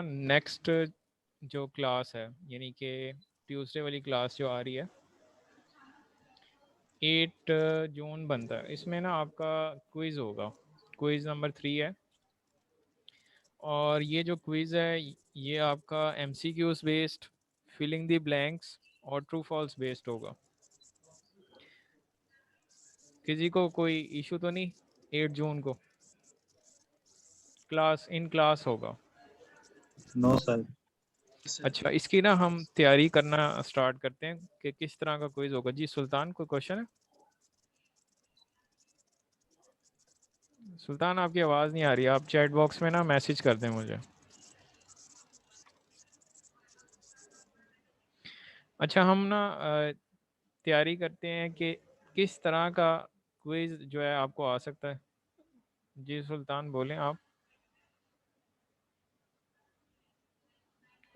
Next जो class है यानी कि ट्यूसडे वाली क्लास जो आ रही है 8 जून बनता है, इसमें ना आपका क्विज़ होगा। क्विज़ नंबर 3 है और ये जो क्विज़ है ये आपका MCQs based, filling the blanks और ट्रू फॉल्स बेस्ड होगा। किसी को कोई इशू तो नहीं? 8 जून को क्लास इन क्लास होगा। No sir. अच्छा, इसकी ना हम तैयारी करना स्टार्ट करते हैं कि किस तरह का क्विज होगा। जी सुल्तान, कोई क्वेश्चन है? सुल्तान आपकी आवाज़ नहीं आ रही, आप चैट बॉक्स में ना मैसेज कर दें मुझे। अच्छा, हम ना तैयारी करते हैं कि किस तरह का क्विज जो है आपको आ सकता है। जी सुल्तान बोलें आप।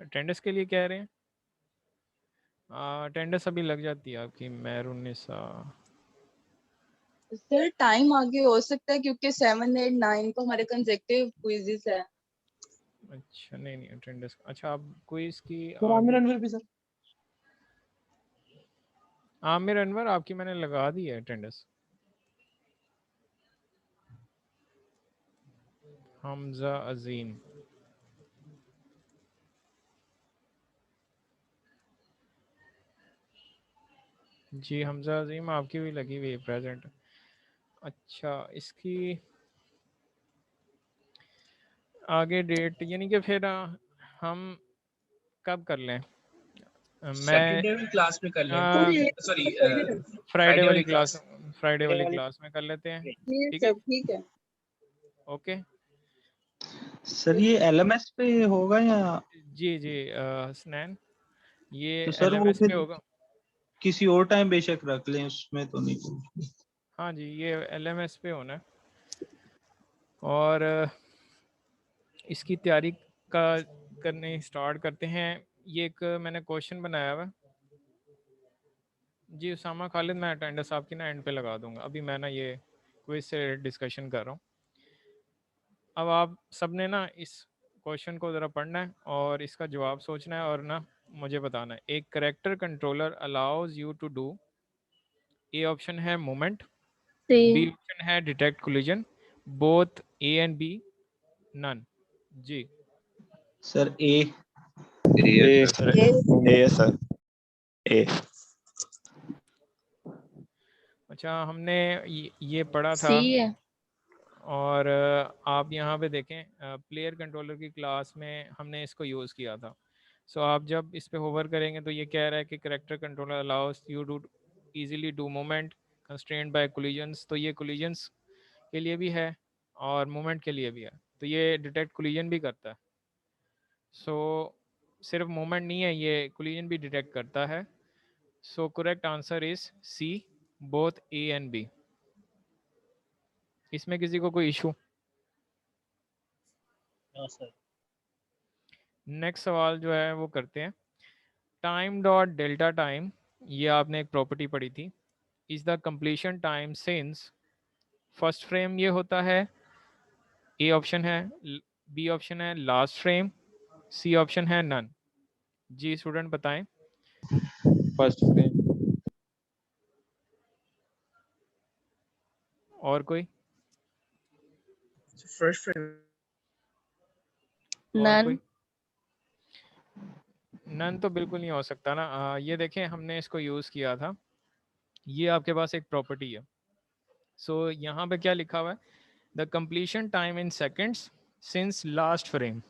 अटेंडेंस के लिए कह रहे हैं? अटेंडेंस अभी लग जाती है आपकी मेहरुन्निसा। सर टाइम आगे हो सकता है क्योंकि 7, 8, 9 को हमारे कंसेक्टिव क्विजेस है। अच्छा नहीं नहीं अटेंडेंस, अच्छा आप क्विज की आमिर अनवर भी सर। आमिर अनवर आपकी मैंने लगा दी है अटेंडेंस। हमजा अजीम, जी हमजा अजीम आपकी भी लगी हुई है प्रेजेंट। अच्छा, इसकी आगे डेट यानी कि फिर हम कब कर लें? मैं सैटरडे वाली क्लास में कर लें, सॉरी फ्राइडे वाली क्लास, फ्राइडे वाली क्लास में कर लेते हैं। ठीक है, ठीक है। ओके। सर ये LMS पे होगा या? जी जी हसनैन, ये तो सर वो LMS पे फिर होगा। किसी और टाइम बेशक रख लें, उसमें तो नहीं। हाँ जी, ये LMS पे होना है। और इसकी तैयारी का करने स्टार्ट करते हैं। ये एक मैंने क्वेश्चन बनाया हुआ है। जी उसामा खालिद, मैं अटेंडेंस आपकी ना एंड पे लगा दूंगा। अभी मैं ना ये क्विज से डिस्कशन कर रहा हूँ। अब आप सबने ना इस क्वेश्चन को ज़रा पढ़ना है और इसका जवाब सोचना है और ना मुझे बताना है। एक character controller allows you to do, A option है मोमेंट, बी ऑप्शन है detect collision, both A and B, none. जी sir A. A sir, A sir, A. अच्छा, हमने ये पढ़ा था। सी है। और आप यहाँ पे देखें प्लेयर कंट्रोलर की क्लास में हमने इसको यूज़ किया था। सो आप जब इस पे होवर करेंगे तो ये कह रहा है कि character controller allows you do easily do movement constrained by collisions. तो ये कोलिजन्स के लिए भी है और मूवमेंट के लिए भी है, तो ये डिटेक्ट कोलिजन भी करता है। सो सिर्फ मूवमेंट नहीं है, ये कोलिजन भी डिटेक्ट करता है। So correct answer is C, both A and B. इसमें किसी को कोई इशू? नेक्स्ट सवाल जो है वो करते हैं। टाइम डॉट डेल्टा टाइम, ये आपने एक प्रॉपर्टी पढ़ी थी, is the completion time since first frame ये होता है, ए ऑप्शन है, बी ऑप्शन है लास्ट फ्रेम, सी ऑप्शन है नन। जी स्टूडेंट बताएं। First frame. और कोई? First frame. और नन। कोई? नन तो बिल्कुल नहीं हो सकता ना। ये देखें हमने इसको यूज़ किया था, ये आपके पास एक प्रॉपर्टी है। सो यहाँ पे क्या लिखा हुआ है? The completion time in seconds since last frame.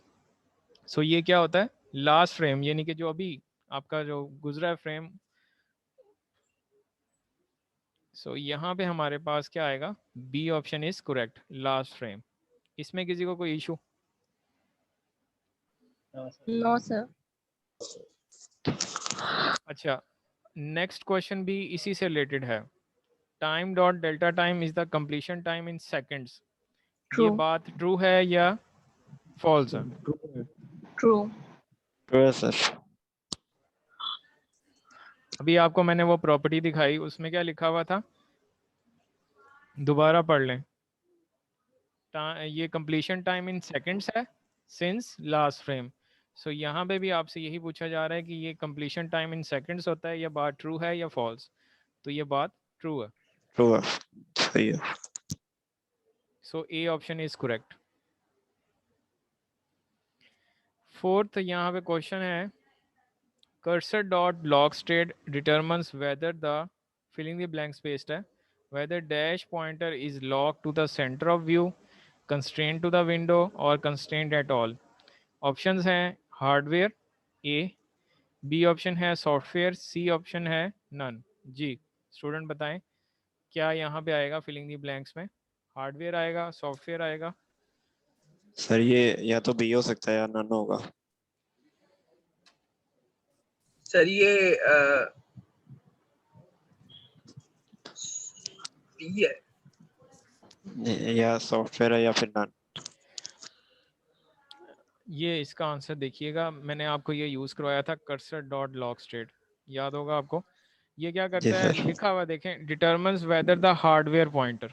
So ये क्या होता है? लास्ट फ्रेम यानी कि जो अभी आपका जो गुजरा है फ्रेम। सो यहाँ पे हमारे पास क्या आएगा? B option is correct, last frame. इसमें किसी को कोई इशू? No sir. अच्छा, नेक्स्ट क्वेश्चन भी इसी से रिलेटेड है। Time dot delta time is the completion time in seconds. ये ट्रू। बात ट्रू है या फॉल्स है? ट्रू। ट्रू है सर। अभी आपको मैंने वो प्रॉपर्टी दिखाई, उसमें क्या लिखा हुआ था? दोबारा पढ़ लें। ये कंप्लीशन टाइम इन सेकंड्स है सिंस लास्ट फ्रेम। सो यहाँ पे भी आपसे यही पूछा जा रहा है कि ये कंप्लीशन टाइम इन सेकंड्स होता है, या बात ट्रू है या फॉल्स। तो ये बात ट्रू है। ट्रू है, सही है। So A option is correct. Fourth यहाँ पे क्वेश्चन है, cursor dot block state determines whether the filling the blank space है whether dash pointer is locked to the center of view, constrained to the window or constrained at all। Options हैं hardware ए, B option है software, सी option है none. जी student बताएं क्या यहाँ पे आएगा filling दी blanks में, हार्डवेयर आएगा, सॉफ्टवेयर आएगा? सर ये या तो बी हो सकता है या नन होगा। सर ये बी है। या सॉफ्टवेयर है या फिर नन। ये इसका आंसर देखिएगा, मैंने आपको ये यूज़ करवाया था कर्सर डॉट लॉक स्टेट, याद होगा आपको। ये क्या जी करता है, सर। लिखा हुआ देखें, determines whether the hardware pointer,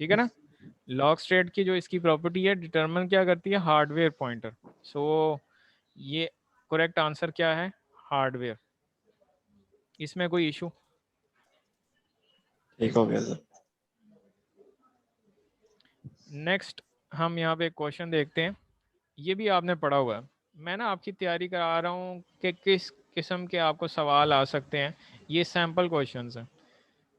ठीक है ना। लॉक स्टेट की जो इसकी प्रॉपर्टी है, डिटरमिन क्या करती है, हार्डवेयर पॉइंटर। सो ये करेक्ट आंसर क्या है, हार्डवेयर। इसमें कोई इशू? ठीक हो गया सर। नेक्स्ट हम यहाँ पे क्वेश्चन देखते हैं, ये भी आपने पढ़ा हुआ है। मैं ना आपकी तैयारी करा रहा हूँ कि किस किस्म के आपको सवाल आ सकते हैं। ये सैम्पल क्वेश्चंस हैं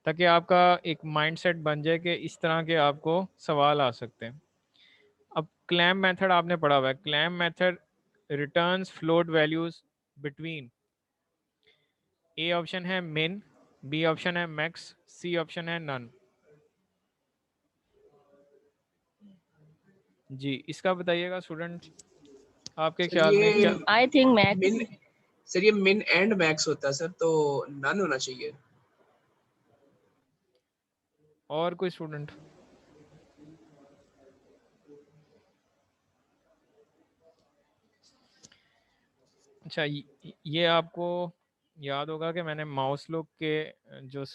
ताकि आपका एक माइंडसेट बन जाए कि इस तरह के आपको सवाल आ सकते हैं। अब क्लैम मेथड आपने पढ़ा हुआ है। Clamp method returns float values between, A option है मिन, बी ऑप्शन है मैक्स, सी ऑप्शन है नन। जी इसका बताइएगा स्टूडेंट, आपके सर ख्याल में क्या? ये I think max। मिन, सर ये मिन एंड मैक्स होता है सर, तो नन होना चाहिए। और कोई स्टूडेंट? अच्छा ये आपको याद होगा कि मैंने माउस लॉक के जो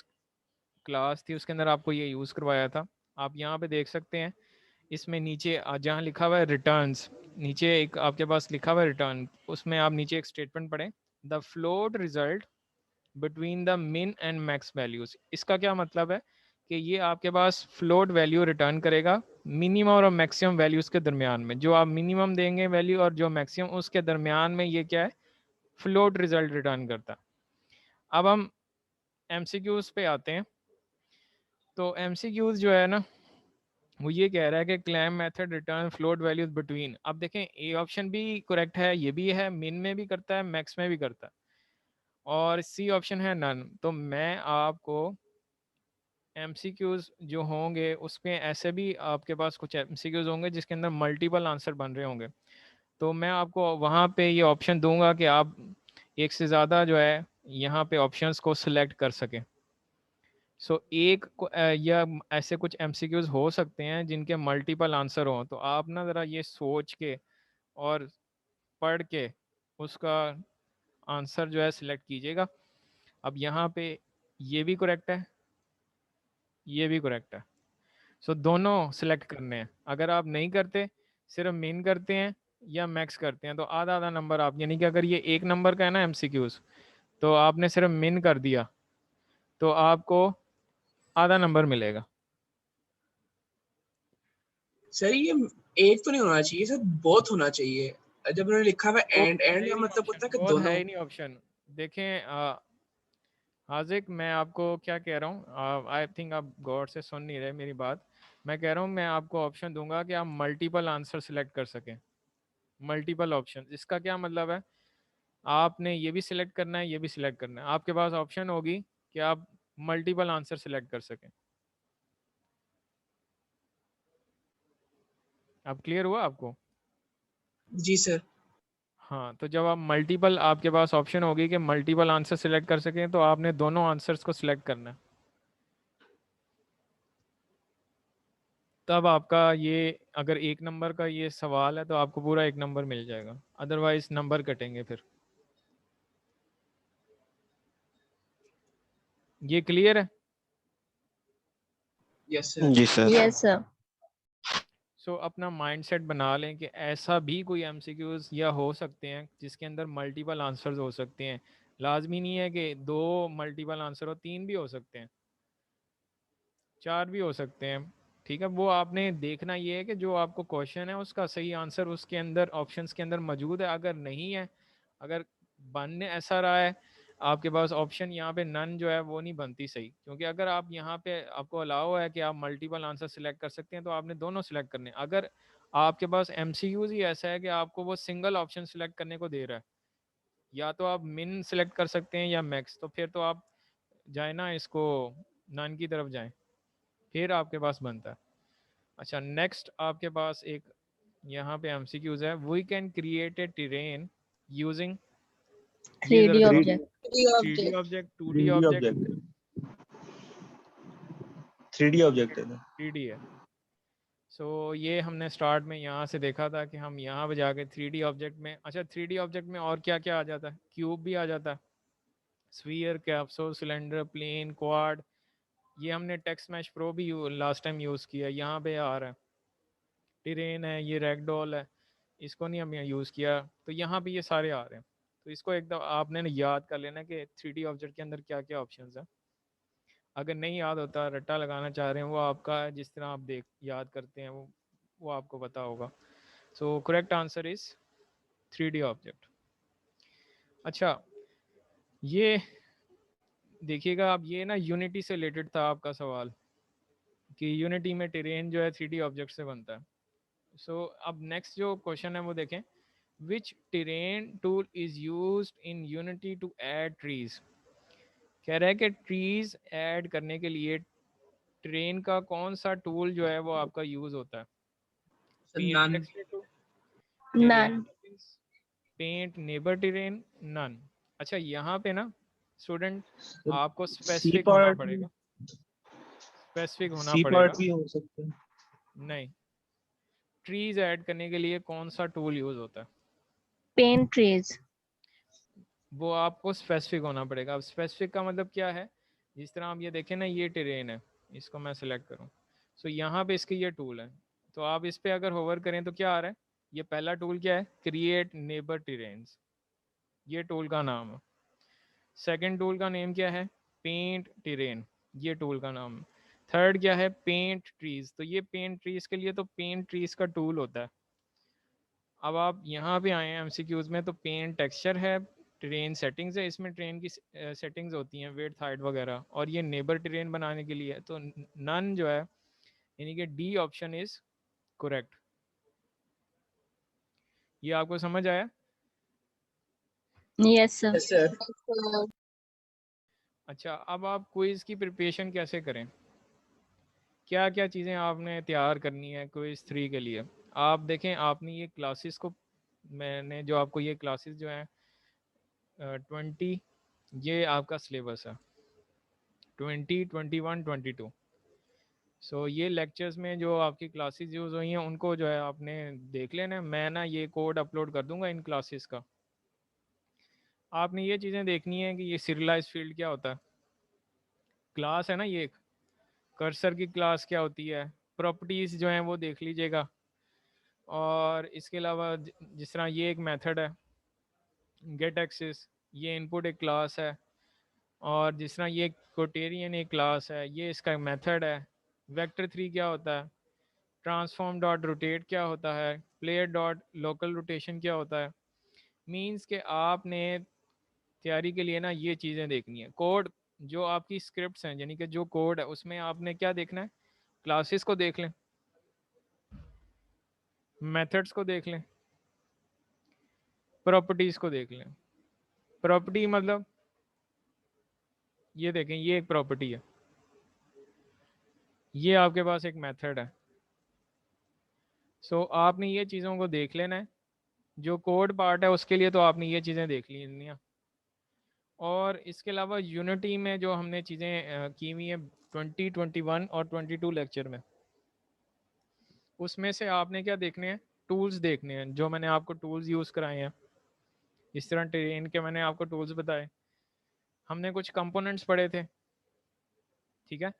क्लास थी उसके अंदर आपको ये यूज़ करवाया था। आप यहाँ पे देख सकते हैं, इसमें नीचे जहाँ लिखा हुआ है रिटर्न्स, नीचे एक आपके पास लिखा हुआ है रिटर्न, उसमें आप नीचे एक स्टेटमेंट पढ़ें, the float result between the मिन एंड मैक्स वैल्यूज। इसका क्या मतलब है कि ये आपके पास फ्लोट वैल्यू रिटर्न करेगा मिनिमम और मैक्सिमम वैल्यूज के दरमियान में। जो आप मिनिमम देंगे वैल्यू और जो मैक्सिमम, उसके दरमियान में ये क्या है, फ्लोट रिजल्ट रिटर्न करता। अब हम एमसीक्यूज पे आते हैं। तो एमसीक्यूज जो है ना, वो ये कह रहा है कि clamp method return float values between. अब देखें ए ऑप्शन भी करेक्ट है, ये भी है, मिन में भी करता है, मैक्स में भी करता है, और सी ऑप्शन है नन। तो मैं आपको एमसीक्यूज जो होंगे उसमें ऐसे भी आपके पास कुछ एमसीक्यूज होंगे जिसके अंदर मल्टीपल आंसर बन रहे होंगे, तो मैं आपको वहाँ पे ये ऑप्शन दूंगा कि आप एक से ज़्यादा जो है यहाँ पे ऑप्शंस को सिलेक्ट कर सकें। सो या ऐसे कुछ एमसीक्यूज हो सकते हैं जिनके मल्टीपल आंसर हों, तो आप ना ज़रा ये सोच के और पढ़ के उसका आंसर जो है सिलेक्ट कीजिएगा। अब यहाँ पे ये भी करेक्ट है, ये भी करेक्ट है। सो दोनों सिलेक्ट करने हैं। अगर आप नहीं करते, सिर्फ मेन करते हैं या मैक्स करते हैं, तो आधा आधा नंबर आप, यानी कि अगर ये एक नंबर का है ना एमसीक्यूज, तो आपने सिर्फ मेन कर दिया तो आपको आधा नंबर मिलेगा। सर ये एक तो नहीं होना चाहिए सर, बहुत होना चाहिए। जब उन्होंने लिखा हुआ एंड का मतलब होता है कि बहुत है दोनों। ही नहीं ऑप्शन। देखें हाजिक, मैं आपको क्या कह रहा हूँ, आई थिंक आप गौर से सुन नहीं रहे मेरी बात। मैं कह रहा हूँ मैं आपको ऑप्शन दूंगा कि आप मल्टीपल आंसर सिलेक्ट कर सकें। मल्टीपल ऑप्शन, इसका क्या मतलब है, आपने ये भी सिलेक्ट करना है, ये भी सिलेक्ट करना है, आपके पास ऑप्शन होगी कि आप मल्टीपल आंसर सिलेक्ट कर सकें। अब क्लियर हुआ आपको? जी सर। हाँ, तो जब आप मल्टीपल, आपके पास ऑप्शन होगी कि मल्टीपल आंसर सिलेक्ट कर सकें, तो आपने दोनों आंसर्स को सिलेक्ट करना है। तब आपका ये, अगर एक नंबर का ये सवाल है तो आपको पूरा एक नंबर मिल जाएगा, अदरवाइज नंबर कटेंगे फिर। ये क्लियर है? Yes sir. जी सर। Yes sir। सो अपना माइंडसेट बना लें कि ऐसा भी कोई एमसीक्यूज या हो सकते हैं जिसके अंदर मल्टीपल आंसर्स हो सकते हैं। लाजमी नहीं है कि 2 मल्टीपल आंसर हो, 3 भी हो सकते हैं, 4 भी हो सकते हैं। ठीक है, वो आपने देखना ये है कि जो आपको क्वेश्चन है उसका सही आंसर उसके अंदर ऑप्शंस के अंदर मौजूद है। अगर नहीं है, अगर बनने ऐसा रहा है आपके पास ऑप्शन यहाँ पे नन जो है वो नहीं बनती सही, क्योंकि अगर आप यहाँ पे आपको अलाउ है कि आप मल्टीपल आंसर सिलेक्ट कर सकते हैं तो आपने दोनों सिलेक्ट करने हैं। अगर आपके पास एमसीक्यूज ही ऐसा है कि आपको वो सिंगल ऑप्शन सिलेक्ट करने को दे रहा है, या तो आप मिन सिलेक्ट कर सकते हैं या मैक्स, तो फिर तो आप जाए ना इसको नन की तरफ जाएं, फिर आपके पास बनता है। अच्छा, नेक्स्ट आपके पास एक यहाँ पे एमसीक्यूज है। We can create a terrain using, ये जरा 3D देखो, object. 3D object, 2D 3D object, object 3D object है 3D है। सो ये हमने स्टार्ट में यहाँ से देखा था कि हम यहाँ पे जाके 3D ऑब्जेक्ट में, अच्छा 3D ऑब्जेक्ट में और क्या क्या आ जाता है, क्यूब भी आ जाता है, sphere, capsule, cylinder, plane, quad. ये हमने टेक्स्ट मैश प्रो भी लास्ट टाइम यूज़ किया, यहाँ पे आ रहा है। टेरेन है, ये रैगडॉल है, इसको नहीं हमने यूज़ किया, तो यहाँ पे ये सारे आ रहे हैं। तो इसको एकदम आपने याद कर लेना कि 3D ऑब्जेक्ट के अंदर क्या क्या ऑप्शंस हैं। अगर नहीं याद होता, रट्टा लगाना चाह रहे हैं, वो आपका है, जिस तरह आप देख याद करते हैं वो आपको पता होगा। सो correct answer is 3D object. अच्छा, ये देखिएगा आप, ये ना यूनिटी से रिलेटेड था आपका सवाल कि यूनिटी में टेरेन जो है 3D ऑब्जेक्ट से बनता है। सो अब नेक्स्ट जो क्वेश्चन है वो देखें, which terrain tool is used in Unity to add trees. कह रहा है कि ट्रीज ऐड करने के लिए ट्रेन का कौन सा टूल जो है वो आपका यूज होता है। Paint none. Texture tool, None. Paint, neighbour terrain, none. अच्छा, यहाँ पे ना स्टूडेंट सर। आपको सी स्पेसिफिक होना पार्ट पड़ेगा, स्पेसिफिक होना सी पड़ेगा। पार्ट भी हो सकते हैं। नहीं, ट्रीज ऐड करने के लिए कौन सा टूल यूज होता है Paint trees. वो आपको स्पेसिफिक होना पड़ेगा। अब स्पेसिफिक का मतलब क्या है, जिस तरह आप ये देखें ना, ये टेरेन है, इसको मैं सिलेक्ट करूँ, सो यहाँ पे इसके ये टूल है, तो आप इस पर अगर होवर करें तो क्या आ रहा है, ये पहला टूल क्या है, क्रिएट नेबर टेरेन्स, ये टूल का नाम है। सेकंड टूल का नेम क्या है, पेंट टेरेन, ये टूल का नाम है। थर्ड क्या है, पेंट ट्रीज, तो ये पेंट ट्रीज के लिए तो पेंट ट्रीज का टूल होता है। अब आप यहाँ पे आए हैं एमसीक्यूज में, तो पेन टेक्सचर है, ट्रेन सेटिंग्स है, इसमें ट्रेन की सेटिंग्स होती हैं, वेट हाइट वगैरह, और ये नेबर ट्रेन बनाने के लिए है, तो नन जो है, यानी कि डी ऑप्शन इज करेक्ट। ये आपको समझ आया। Yes, sir. Yes sir. So, अच्छा, अब आप क्विज़ की प्रिपरेशन कैसे करें, क्या क्या चीज़ें आपने तैयार करनी है क्विज़ 3 के लिए। आप देखें, आपने ये क्लासेस को, मैंने जो आपको ये क्लासेस जो हैं 20, ये आपका सिलेबस है 20, 21, 22। सो ये लेक्चर्स में जो आपकी क्लासेस यूज़ हुई हैं उनको जो है आपने देख लेना है। मैं ना ये कोड अपलोड कर दूंगा इन क्लासेस का। आपने ये चीज़ें देखनी है कि ये सीरियलाइज फील्ड क्या होता है, क्लास है ना ये एक, कर्सर की क्लास क्या होती है, प्रॉपर्टीज़ जो हैं वो देख लीजिएगा। और इसके अलावा जिस तरह ये एक मेथड है गेट एक्सेस, ये इनपुट एक क्लास है। और जिस तरह ये कोटेरियन एक क्लास है, ये इसका मेथड है। वेक्टर 3 क्या होता है, ट्रांसफॉर्म डॉट रोटेट क्या होता है, प्लेयर डॉट लोकल रोटेशन क्या होता है। मींस के आपने तैयारी के लिए ना ये चीज़ें देखनी है। कोड जो आपकी स्क्रिप्ट्स हैं, यानी कि जो कोड है उसमें आपने क्या देखना है, क्लासेस को देख लें, मेथड्स को देख लें, प्रॉपर्टीज़ को देख लें। प्रॉपर्टी मतलब ये देखें, ये एक प्रॉपर्टी है, ये आपके पास एक मेथड है। सो आपने ये चीज़ों को देख लेना है। जो कोड पार्ट है उसके लिए तो आपने ये चीज़ें देख ली हैं। और इसके अलावा यूनिटी में जो हमने चीज़ें की हुई हैं 20, 21 और 22 लेक्चर में, उसमें से आपने क्या देखने हैं, टूल्स देखने हैं, जो मैंने आपको टूल्स यूज़ कराए हैं। इस तरह ट्रेन के मैंने आपको टूल्स बताए। हमने कुछ कंपोनेंट्स पढ़े थे, ठीक है,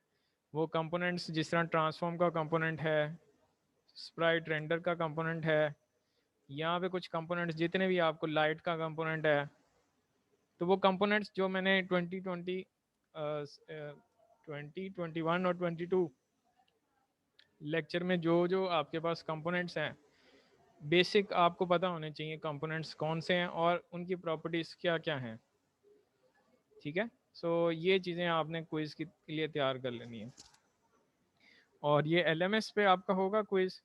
वो कंपोनेंट्स जिस तरह ट्रांसफॉर्म का कंपोनेंट है, स्प्राइट रेंडर का कंपोनेंट है, यहाँ पे कुछ कंपोनेंट्स जितने भी आपको लाइट का कंपोनेंट है, तो वो कंपोनेंट्स जो मैंने 2021 और 22 लेक्चर में जो जो आपके पास कंपोनेंट्स हैं, बेसिक आपको पता होने चाहिए कंपोनेंट्स कौन से हैं और उनकी प्रॉपर्टीज़ क्या क्या हैं। ठीक है, सो ये चीज़ें आपने क्विज़ के लिए तैयार कर लेनी है। और ये LMS पे आपका होगा क्विज़,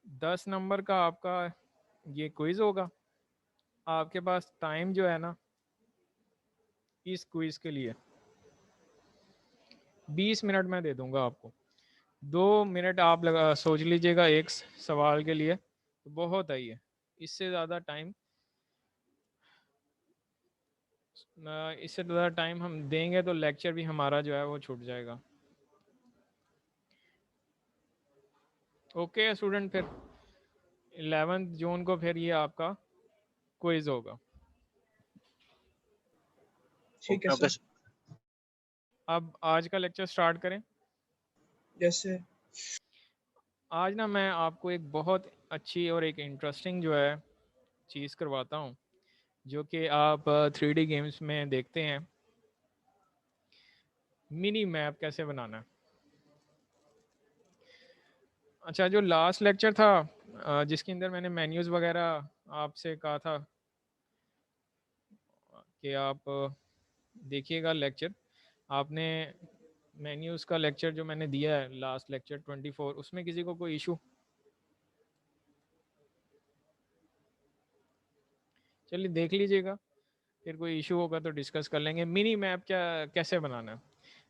10 नंबर का आपका ये क्विज़ होगा। आपके पास टाइम जो है ना इस क्विज़ के लिए 20 मिनट मैं दे दूंगा आपको। 2 मिनट आप लगा सोच लीजिएगा एक सवाल के लिए, तो बहुत है ये। इससे ज़्यादा टाइम हम देंगे तो लेक्चर भी हमारा जो है वो छूट जाएगा। ओके स्टूडेंट, फिर 11 जून को फिर ये आपका क्विज होगा। ठीक है ओके सर। अब आज का लेक्चर स्टार्ट करें। जैसे आज ना मैं आपको एक बहुत अच्छी और एक इंटरेस्टिंग जो है चीज़ करवाता हूँ, जो कि आप 3D गेम्स में देखते हैं, मिनी मैप कैसे बनाना है। अच्छा, जो लास्ट लेक्चर था जिसके अंदर मैंने मेन्यूज़ वगैरह आपसे कहा था कि आप देखिएगा लेक्चर, आपने मेन्यूज़ का लेक्चर जो मैंने दिया है लास्ट लेक्चर 24, उसमें किसी को कोई इशू? चलिए देख लीजिएगा, फिर कोई इशू होगा तो डिस्कस कर लेंगे। मिनी मैप क्या कैसे बनाना है।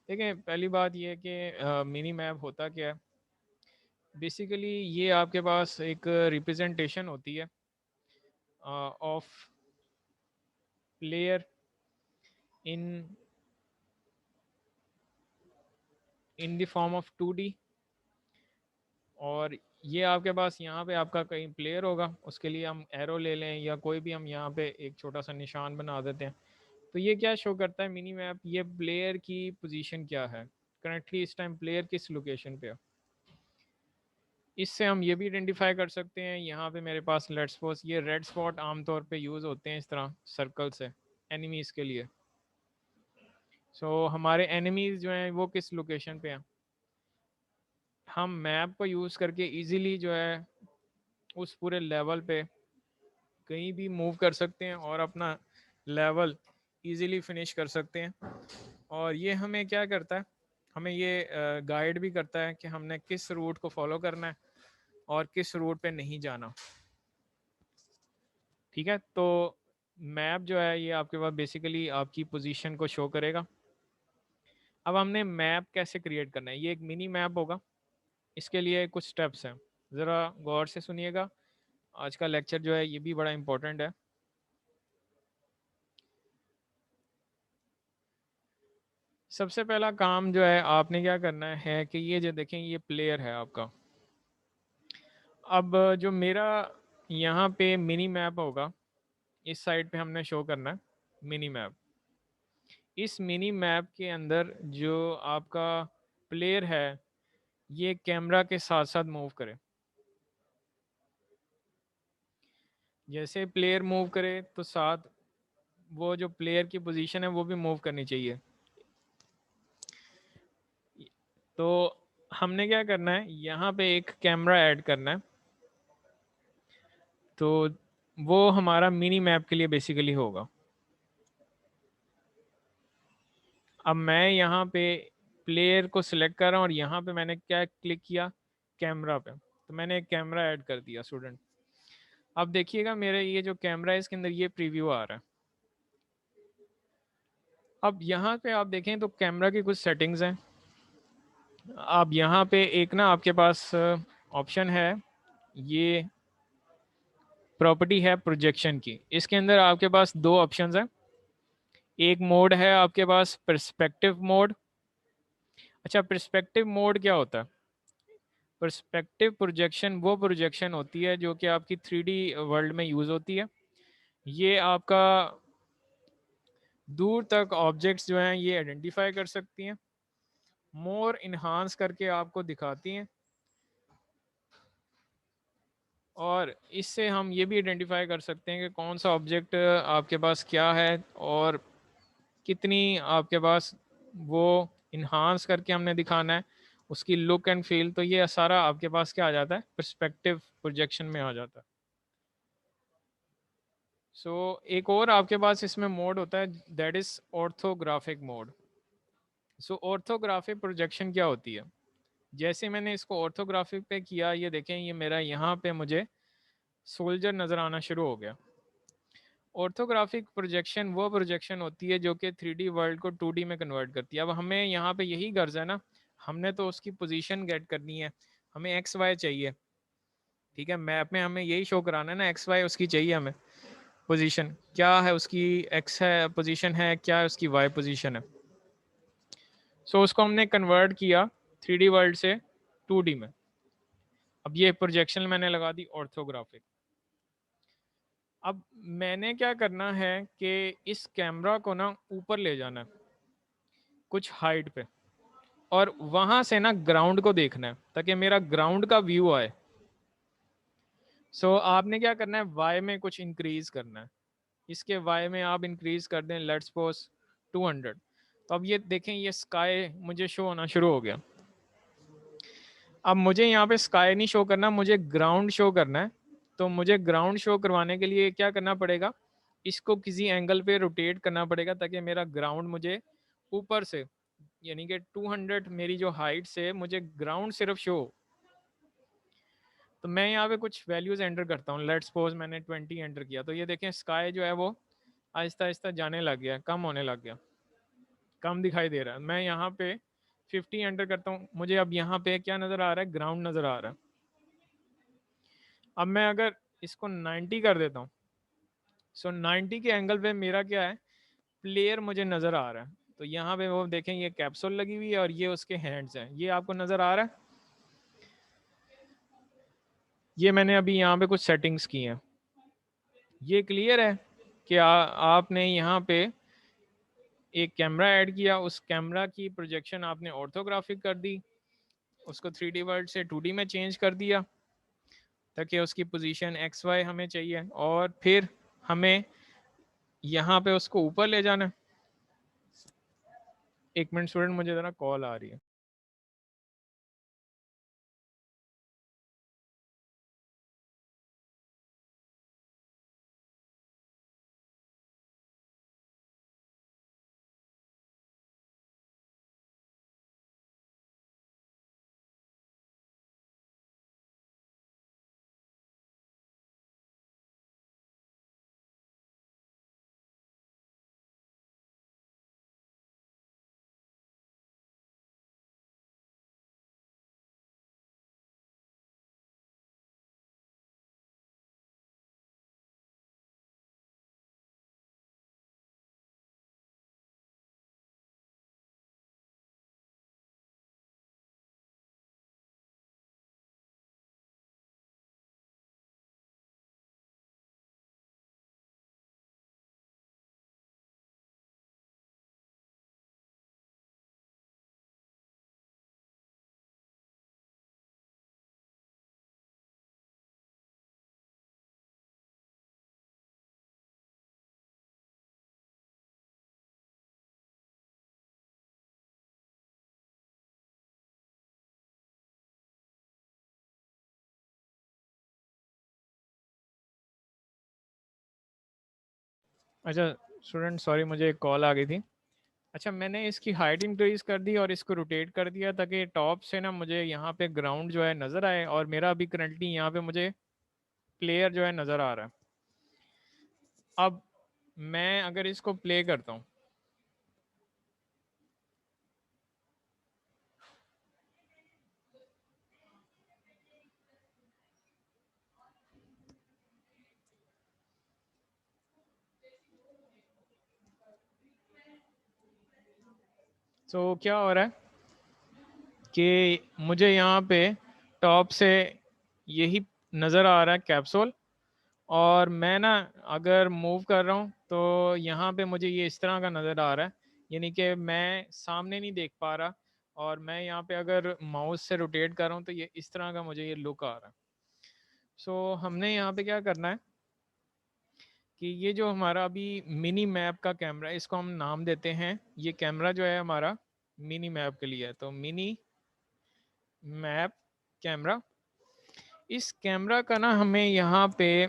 देखें, पहली बात ये है कि मिनी मैप होता क्या है। बेसिकली ये आपके पास एक रिप्रेजेंटेशन होती है of player in the form of 2D, और ये आपके पास यहाँ पे आपका कहीं प्लेयर होगा, उसके लिए हम एरो ले लें या कोई भी हम यहाँ पे एक छोटा सा निशान बना देते हैं। तो ये क्या शो करता है मिनी मैप, ये प्लेयर की पोजीशन क्या है करेंटली, इस टाइम प्लेयर किस लोकेशन पे है। इससे हम ये भी आइडेंटिफाई कर सकते हैं, यहाँ पे मेरे पास लेट्स सपोज ये रेड स्पॉट आमतौर पे यूज़ होते हैं इस तरह सर्कल से एनिमीज़ के लिए। सो हमारे एनिमीज़ जो हैं वो किस लोकेशन पे हैं, हम मैप को यूज़ करके इजीली जो है उस पूरे लेवल पे कहीं भी मूव कर सकते हैं और अपना लेवल इजीली फिनिश कर सकते हैं। और ये हमें क्या करता है, हमें ये गाइड भी करता है कि हमने किस रूट को फॉलो करना है और किस रूट पे नहीं जाना। ठीक है, तो मैप जो है ये आपके पास बेसिकली आपकी पोजीशन को शो करेगा। अब हमने मैप कैसे क्रिएट करना है, ये एक मिनी मैप होगा। इसके लिए कुछ स्टेप्स हैं, ज़रा गौर से सुनिएगा। आज का लेक्चर जो है ये भी बड़ा इम्पोर्टेंट है। सबसे पहला काम जो है आपने क्या करना है कि ये जो देखें ये प्लेयर है आपका। अब जो मेरा यहाँ पे मिनी मैप होगा, इस साइड पे हमने शो करना है मिनी मैप। इस मिनी मैप के अंदर जो आपका प्लेयर है ये कैमरा के साथ साथ मूव करे। जैसे प्लेयर मूव करे तो साथ वो जो प्लेयर की पोजीशन है वो भी मूव करनी चाहिए। तो हमने क्या करना है, यहाँ पे एक कैमरा ऐड करना है, तो वो हमारा मिनी मैप के लिए बेसिकली होगा। अब मैं यहाँ पे प्लेयर को सिलेक्ट कर रहा हूँ और यहाँ पे मैंने क्या क्लिक किया, कैमरा पे, तो मैंने एक कैमरा ऐड कर दिया स्टूडेंट। अब देखिएगा मेरे ये जो कैमरा है इसके अंदर ये प्रीव्यू आ रहा है। अब यहाँ पे आप देखें तो कैमरा की कुछ सेटिंग्स हैं। अब यहाँ पे एक ना आपके पास ऑप्शन है, ये प्रॉपर्टी है प्रोजेक्शन की। इसके अंदर आपके पास दो ऑप्शंस हैं। एक मोड है आपके पास पर्सपेक्टिव मोड। अच्छा, पर्सपेक्टिव मोड क्या होता है? पर्सपेक्टिव प्रोजेक्शन वो प्रोजेक्शन होती है जो कि आपकी 3D वर्ल्ड में यूज़ होती है। ये आपका दूर तक ऑब्जेक्ट्स जो हैं ये आइडेंटिफाई कर सकती हैं, मोर इन्हांस करके आपको दिखाती हैं। और इससे हम ये भी आइडेंटिफाई कर सकते हैं कि कौन सा ऑब्जेक्ट आपके पास क्या है और कितनी आपके पास वो इन्हांस करके हमने दिखाना है, उसकी लुक एंड फील। तो ये सारा आपके पास क्या आ जाता है, पर्सपेक्टिव प्रोजेक्शन में आ जाता है। सो एक और आपके पास इसमें मोड होता है, that is orthographic mode. So orthographic projection क्या होती है, जैसे मैंने इसको ऑर्थोग्राफिक पे किया, ये देखें ये मेरा यहाँ पे मुझे सोल्जर नज़र आना शुरू हो गया। ऑर्थोग्राफिक प्रोजेक्शन वो प्रोजेक्शन होती है जो कि 3D वर्ल्ड को 2D में कन्वर्ट करती है। अब हमें यहाँ पे यही गर्ज है ना, हमने तो उसकी पोजीशन गेट करनी है, हमें एक्स वाई चाहिए, ठीक है, मैप में हमें यही शो कराना है ना, एक्स वाई उसकी चाहिए हमें, पोजीशन क्या है उसकी, एक्स है पोजीशन है, क्या है उसकी वाई पोजीशन है। सो उसको हमने कन्वर्ट किया 3D वर्ल्ड से 2D में। अब ये प्रोजेक्शन मैंने लगा दी ऑर्थोग्राफिक। अब मैंने क्या करना है कि इस कैमरा को ना ऊपर ले जाना है कुछ हाइट पे, और वहां से ना ग्राउंड को देखना है ताकि मेरा ग्राउंड का व्यू आए। सो आपने क्या करना है, वाई में कुछ इंक्रीज करना है, इसके वाई में आप इंक्रीज कर दें, लेट्स सपोज 200। तो अब ये देखें ये स्काई मुझे शो होना शुरू हो गया। अब मुझे यहाँ पे स्काई नहीं शो करना, मुझे ग्राउंड शो करना है। तो मुझे ग्राउंड शो करवाने के लिए क्या करना पड़ेगा, इसको किसी एंगल पे रोटेट करना पड़ेगा ताकि मेरा ग्राउंड मुझे ऊपर से, यानी कि 200 मेरी जो हाइट से मुझे ग्राउंड सिर्फ शो। तो मैं यहाँ पे कुछ वैल्यूज एंटर करता हूँ, लेट्स सपोज मैंने 20 एंटर किया, तो ये देखें स्काई जो है वो आहिस्ता आहिस्ता जाने लग गया, कम होने लग गया, कम दिखाई दे रहा है। मैं यहाँ पे 50 एंटर करता हूँ, मुझे अब यहाँ पे क्या नज़र आ रहा है, ग्राउंड नज़र आ रहा है। अब मैं अगर इसको 90 कर देता हूँ, सो 90 के एंगल पे मेरा क्या है, प्लेयर मुझे नज़र आ रहा है। तो यहाँ पे वो देखें ये कैप्सूल लगी हुई है और ये उसके हैंड्स हैं, ये आपको नज़र आ रहा है। ये मैंने अभी यहाँ पे कुछ सेटिंग्स की हैं, ये क्लियर है कि आपने यहाँ पे एक कैमरा ऐड किया, उस कैमरा की प्रोजेक्शन आपने ऑर्थोग्राफिक कर दी, उसको 3D वर्ल्ड से 2D में चेंज कर दिया ताकि उसकी पोजीशन एक्स वाई हमें चाहिए, और फिर हमें यहाँ पे उसको ऊपर ले जाना है। एक मिनट स्टूडेंट, मुझे ज़रा कॉल आ रही है। अच्छा स्टूडेंट सॉरी, मुझे एक कॉल आ गई थी। अच्छा मैंने इसकी हाइट इंक्रीज कर दी और इसको रोटेट कर दिया ताकि टॉप से ना मुझे यहाँ पे ग्राउंड जो है नज़र आए, और मेरा अभी करंटली यहाँ पे मुझे प्लेयर जो है नज़र आ रहा है। अब मैं अगर इसको प्ले करता हूँ, तो क्या हो रहा है कि मुझे यहाँ पे टॉप से यही नज़र आ रहा है कैप्सूल, और मैं ना अगर मूव कर रहा हूँ तो यहाँ पे मुझे ये इस तरह का नज़र आ रहा है, यानी कि मैं सामने नहीं देख पा रहा, और मैं यहाँ पे अगर माउस से रोटेट कर रहा हूँ तो ये इस तरह का मुझे ये लुक आ रहा है। सो हमने यहाँ पे क्या करना है कि ये जो हमारा अभी मिनी मैप का कैमरा है, इसको हम नाम देते हैं, ये कैमरा जो है हमारा मिनी मैप के लिए है, तो मिनी मैप कैमरा। इस कैमरा का ना हमें यहाँ पे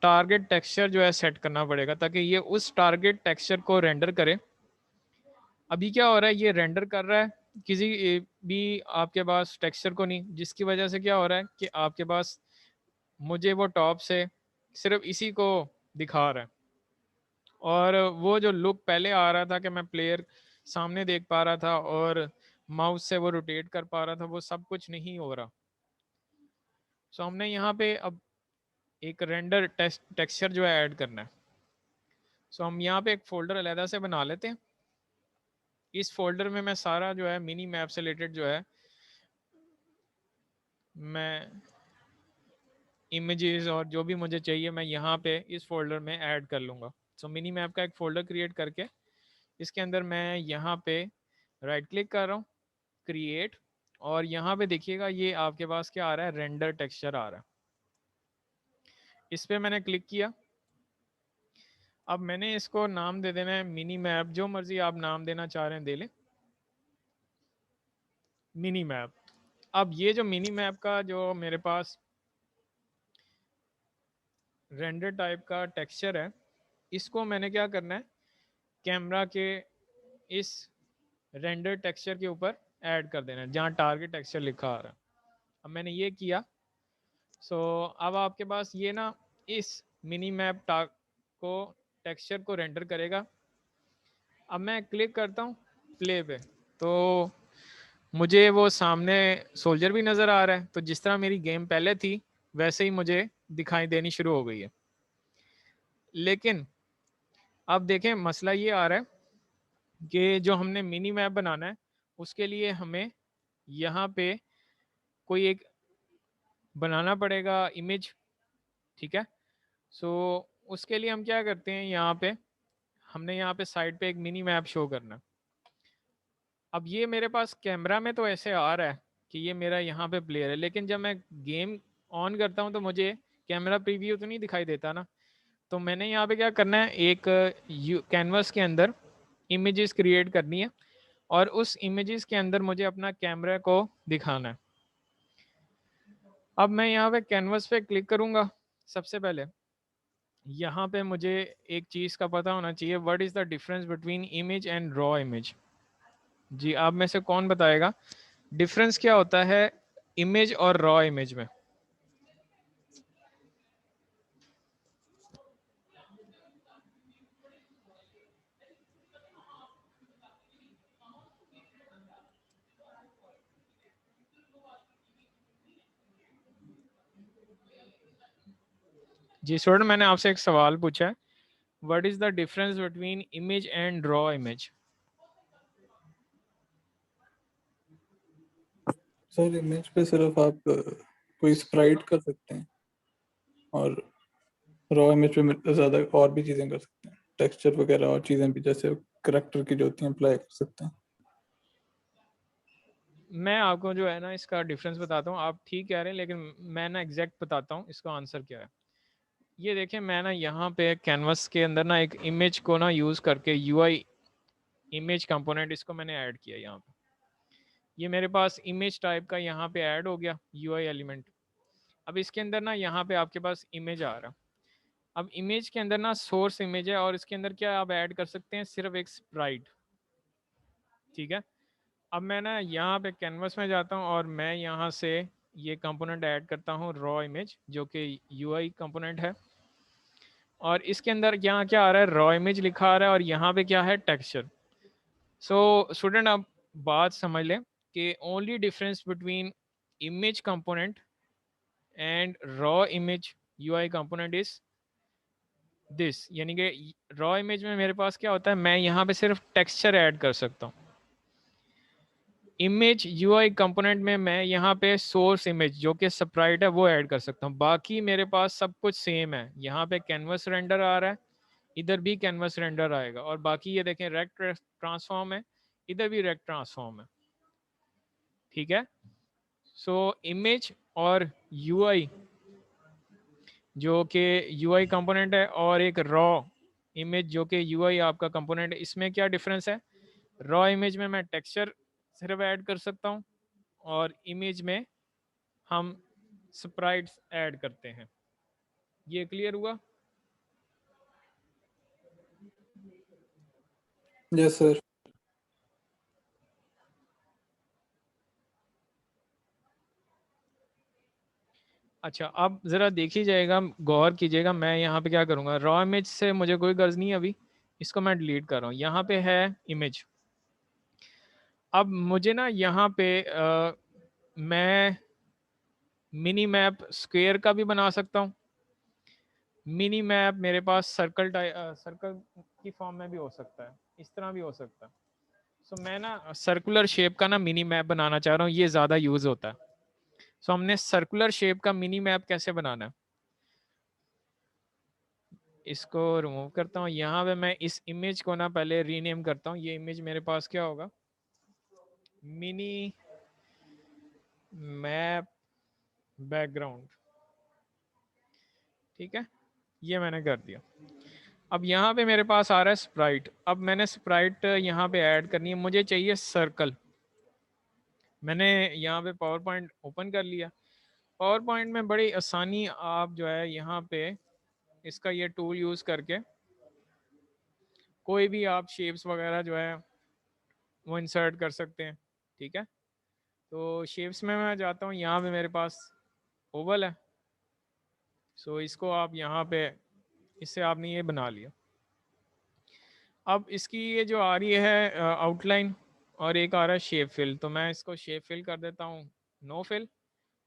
टारगेट टेक्सचर जो है सेट करना पड़ेगा ताकि ये उस टारगेट टेक्सचर को रेंडर करे। अभी क्या हो रहा है, ये रेंडर कर रहा है, किसी भी आपके पास टेक्सचर को नहीं, जिसकी वजह से क्या हो रहा है कि आपके पास मुझे वो टॉप से सिर्फ इसी को दिखा रहा है, और वो जो लुक पहले आ रहा था कि मैं प्लेयर सामने देख पा रहा था और माउस से वो रोटेट कर पा रहा था, वो सब कुछ नहीं हो रहा। सो हमने यहाँ पे अब एक रेंडर टेक्सचर जो है ऐड करना है। सो हम यहाँ पे एक फोल्डर अलहदा से बना लेते हैं। इस फोल्डर में मैं सारा जो है मिनी मैप से रिलेटेड जो है मैं इमेजेस और जो भी मुझे चाहिए मैं यहाँ पे इस फोल्डर में ऐड कर लूँगा। सो मिनी मैप का एक फोल्डर क्रिएट करके इसके अंदर मैं यहाँ पे राइट क्लिक कर रहा हूँ, क्रिएट, और यहाँ पे देखिएगा ये आपके पास क्या आ रहा है, रेंडर टेक्सचर आ रहा है। इस पर मैंने क्लिक किया। अब मैंने इसको नाम दे देना है मिनी मैप, जो मर्जी आप नाम देना चाह रहे हैं दे लें, मिनी मैप। अब ये जो मिनी मैप का जो मेरे पास रेंडर टाइप का टेक्सचर है, इसको मैंने क्या करना है, कैमरा के इस रेंडर टेक्सचर के ऊपर ऐड कर देना है जहाँ टारगेट टेक्सचर लिखा आ रहा है। अब मैंने ये किया। सो अब आपके पास ये ना इस मिनी मैप को टेक्सचर को रेंडर करेगा। अब मैं क्लिक करता हूँ प्ले पे, तो मुझे वो सामने सोल्जर भी नज़र आ रहा है, तो जिस तरह मेरी गेम पहले थी वैसे ही मुझे दिखाई देनी शुरू हो गई है। लेकिन अब देखें मसला ये आ रहा है कि जो हमने मिनी मैप बनाना है उसके लिए हमें यहाँ पे कोई एक बनाना पड़ेगा इमेज, ठीक है। सो उसके लिए हम क्या करते हैं, यहाँ पे हमने यहाँ पे साइड पे एक मिनी मैप शो करना। अब ये मेरे पास कैमरा में तो ऐसे आ रहा है कि ये मेरा यहाँ पे प्लेयर है, लेकिन जब मैं गेम ऑन करता हूँ तो मुझे कैमरा प्रीव्यू तो नहीं दिखाई देता ना। तो मैंने यहाँ पे क्या करना है, एक कैनवस के अंदर इमेजेस क्रिएट करनी है और उस इमेजेस के अंदर मुझे अपना कैमरा को दिखाना है। अब मैं यहाँ पे कैनवस पे क्लिक करूँगा। सबसे पहले यहाँ पे मुझे एक चीज़ का पता होना चाहिए, what is the difference between image and raw image. जी आप में से कौन बताएगा डिफरेंस क्या होता है इमेज और रॉ इमेज में? जी स्टूडेंट, मैंने आपसे एक सवाल पूछा है, what is the difference between image and raw image? Sir image पे सिर्फ आप कोई स्प्राइट कर सकते हैं और रॉ इमेज पे ज़्यादा और भी चीज़ें कर सकते हैं, टेक्सचर वगैरह और चीज़ें भी जैसे करेक्टर की जो होती हैं अप्लाई कर सकते हैं। मैं आपको जो है ना इसका डिफरेंस बताता हूँ, आप ठीक कह रहे हैं लेकिन मैं ना एग्जैक्ट बताता हूँ इसका आंसर क्या है। ये देखें मैं ना यहाँ पे कैनवस के अंदर ना एक इमेज को ना यूज़ करके यूआई इमेज कंपोनेंट इसको मैंने ऐड किया यहाँ पे। ये मेरे पास इमेज टाइप का यहाँ पे ऐड हो गया यूआई एलिमेंट। अब इसके अंदर ना यहाँ पे आपके पास इमेज आ रहा। अब इमेज के अंदर ना सोर्स इमेज है और इसके अंदर क्या आप ऐड कर सकते हैं, सिर्फ एक स्प्राइट, ठीक है। अब मैं ना यहाँ पे कैनवस में जाता हूँ और मैं यहाँ से ये कंपोनेंट ऐड करता हूँ रॉ इमेज, जो कि यूआई कंपोनेंट है, और इसके अंदर यहाँ क्या आ रहा है, रॉ इमेज लिखा आ रहा है और यहाँ पे क्या है, टेक्सचर। सो स्टूडेंट आप बात समझ लें कि only difference between image component and raw image UI component is this, यानी कि रॉ इमेज में मेरे पास क्या होता है, मैं यहाँ पे सिर्फ टेक्सचर ऐड कर सकता हूँ। इमेज यूआई कंपोनेंट में मैं यहाँ पे सोर्स इमेज जो कि स्प्राइट है वो ऐड कर सकता हूँ। बाकी मेरे पास सब कुछ सेम है। यहाँ पे कैनवस रेंडर आ रहा है, इधर भी कैनवस रेंडर आएगा, और बाकी ये देखें रेक्ट ट्रांसफॉर्म है, इधर भी रेक्ट ट्रांसफॉर्म है, ठीक है। सो इमेज और यूआई जो कि यूआई कंपोनेंट है, और एक रॉ इमेज जो कि यूआई आपका कंपोनेंट है। इसमें क्या डिफरेंस है? रॉ इमेज में मैं टेक्सचर सिर्फ ऐड कर सकता हूँ, और इमेज में हम स्प्राइट्स ऐड करते हैं। ये क्लियर हुआ? Yes sir. अच्छा, अब ज़रा देखी जाएगा, गौर कीजिएगा। मैं यहाँ पे क्या करूँगा, रॉ इमेज से मुझे कोई गर्ज नहीं है अभी, इसको मैं डिलीट कर रहा हूँ। यहाँ पे है इमेज। अब मुझे ना यहाँ पे मैं मिनी मैप स्क्वायर का भी बना सकता हूँ। मिनी मैप मेरे पास सर्कल की फॉर्म में भी हो सकता है, इस तरह भी हो सकता है। सो मैं ना सर्कुलर शेप का ना मिनी मैप बनाना चाह रहा हूँ, ये ज़्यादा यूज़ होता है। सो हमने सर्कुलर शेप का मिनी मैप कैसे बनाना है, इसको रिमूव करता हूँ। यहाँ पे मैं इस इमेज को ना पहले रीनेम करता हूँ। ये इमेज मेरे पास क्या होगा, मिनी मैप बैकग्राउंड, ठीक है, ये मैंने कर दिया। अब यहाँ पे मेरे पास आ रहा है स्प्राइट। अब मैंने स्प्राइट यहाँ पे ऐड करनी है, मुझे चाहिए सर्कल। मैंने यहाँ पे पावर पॉइंट ओपन कर लिया। पावर पॉइंट में बड़ी आसानी आप जो है यहाँ पे इसका ये टूल यूज़ करके कोई भी आप शेप्स वगैरह जो है वो इंसर्ट कर सकते हैं, ठीक है। तो शेप्स में मैं जाता हूँ, यहाँ पे मेरे पास ओवल है। सो इसको आप यहाँ पे, इससे आपने ये बना लिया। अब इसकी ये जो आ रही है आउटलाइन, और एक आ रहा है शेप फिल, तो मैं इसको शेप फिल कर देता हूँ नो फिल।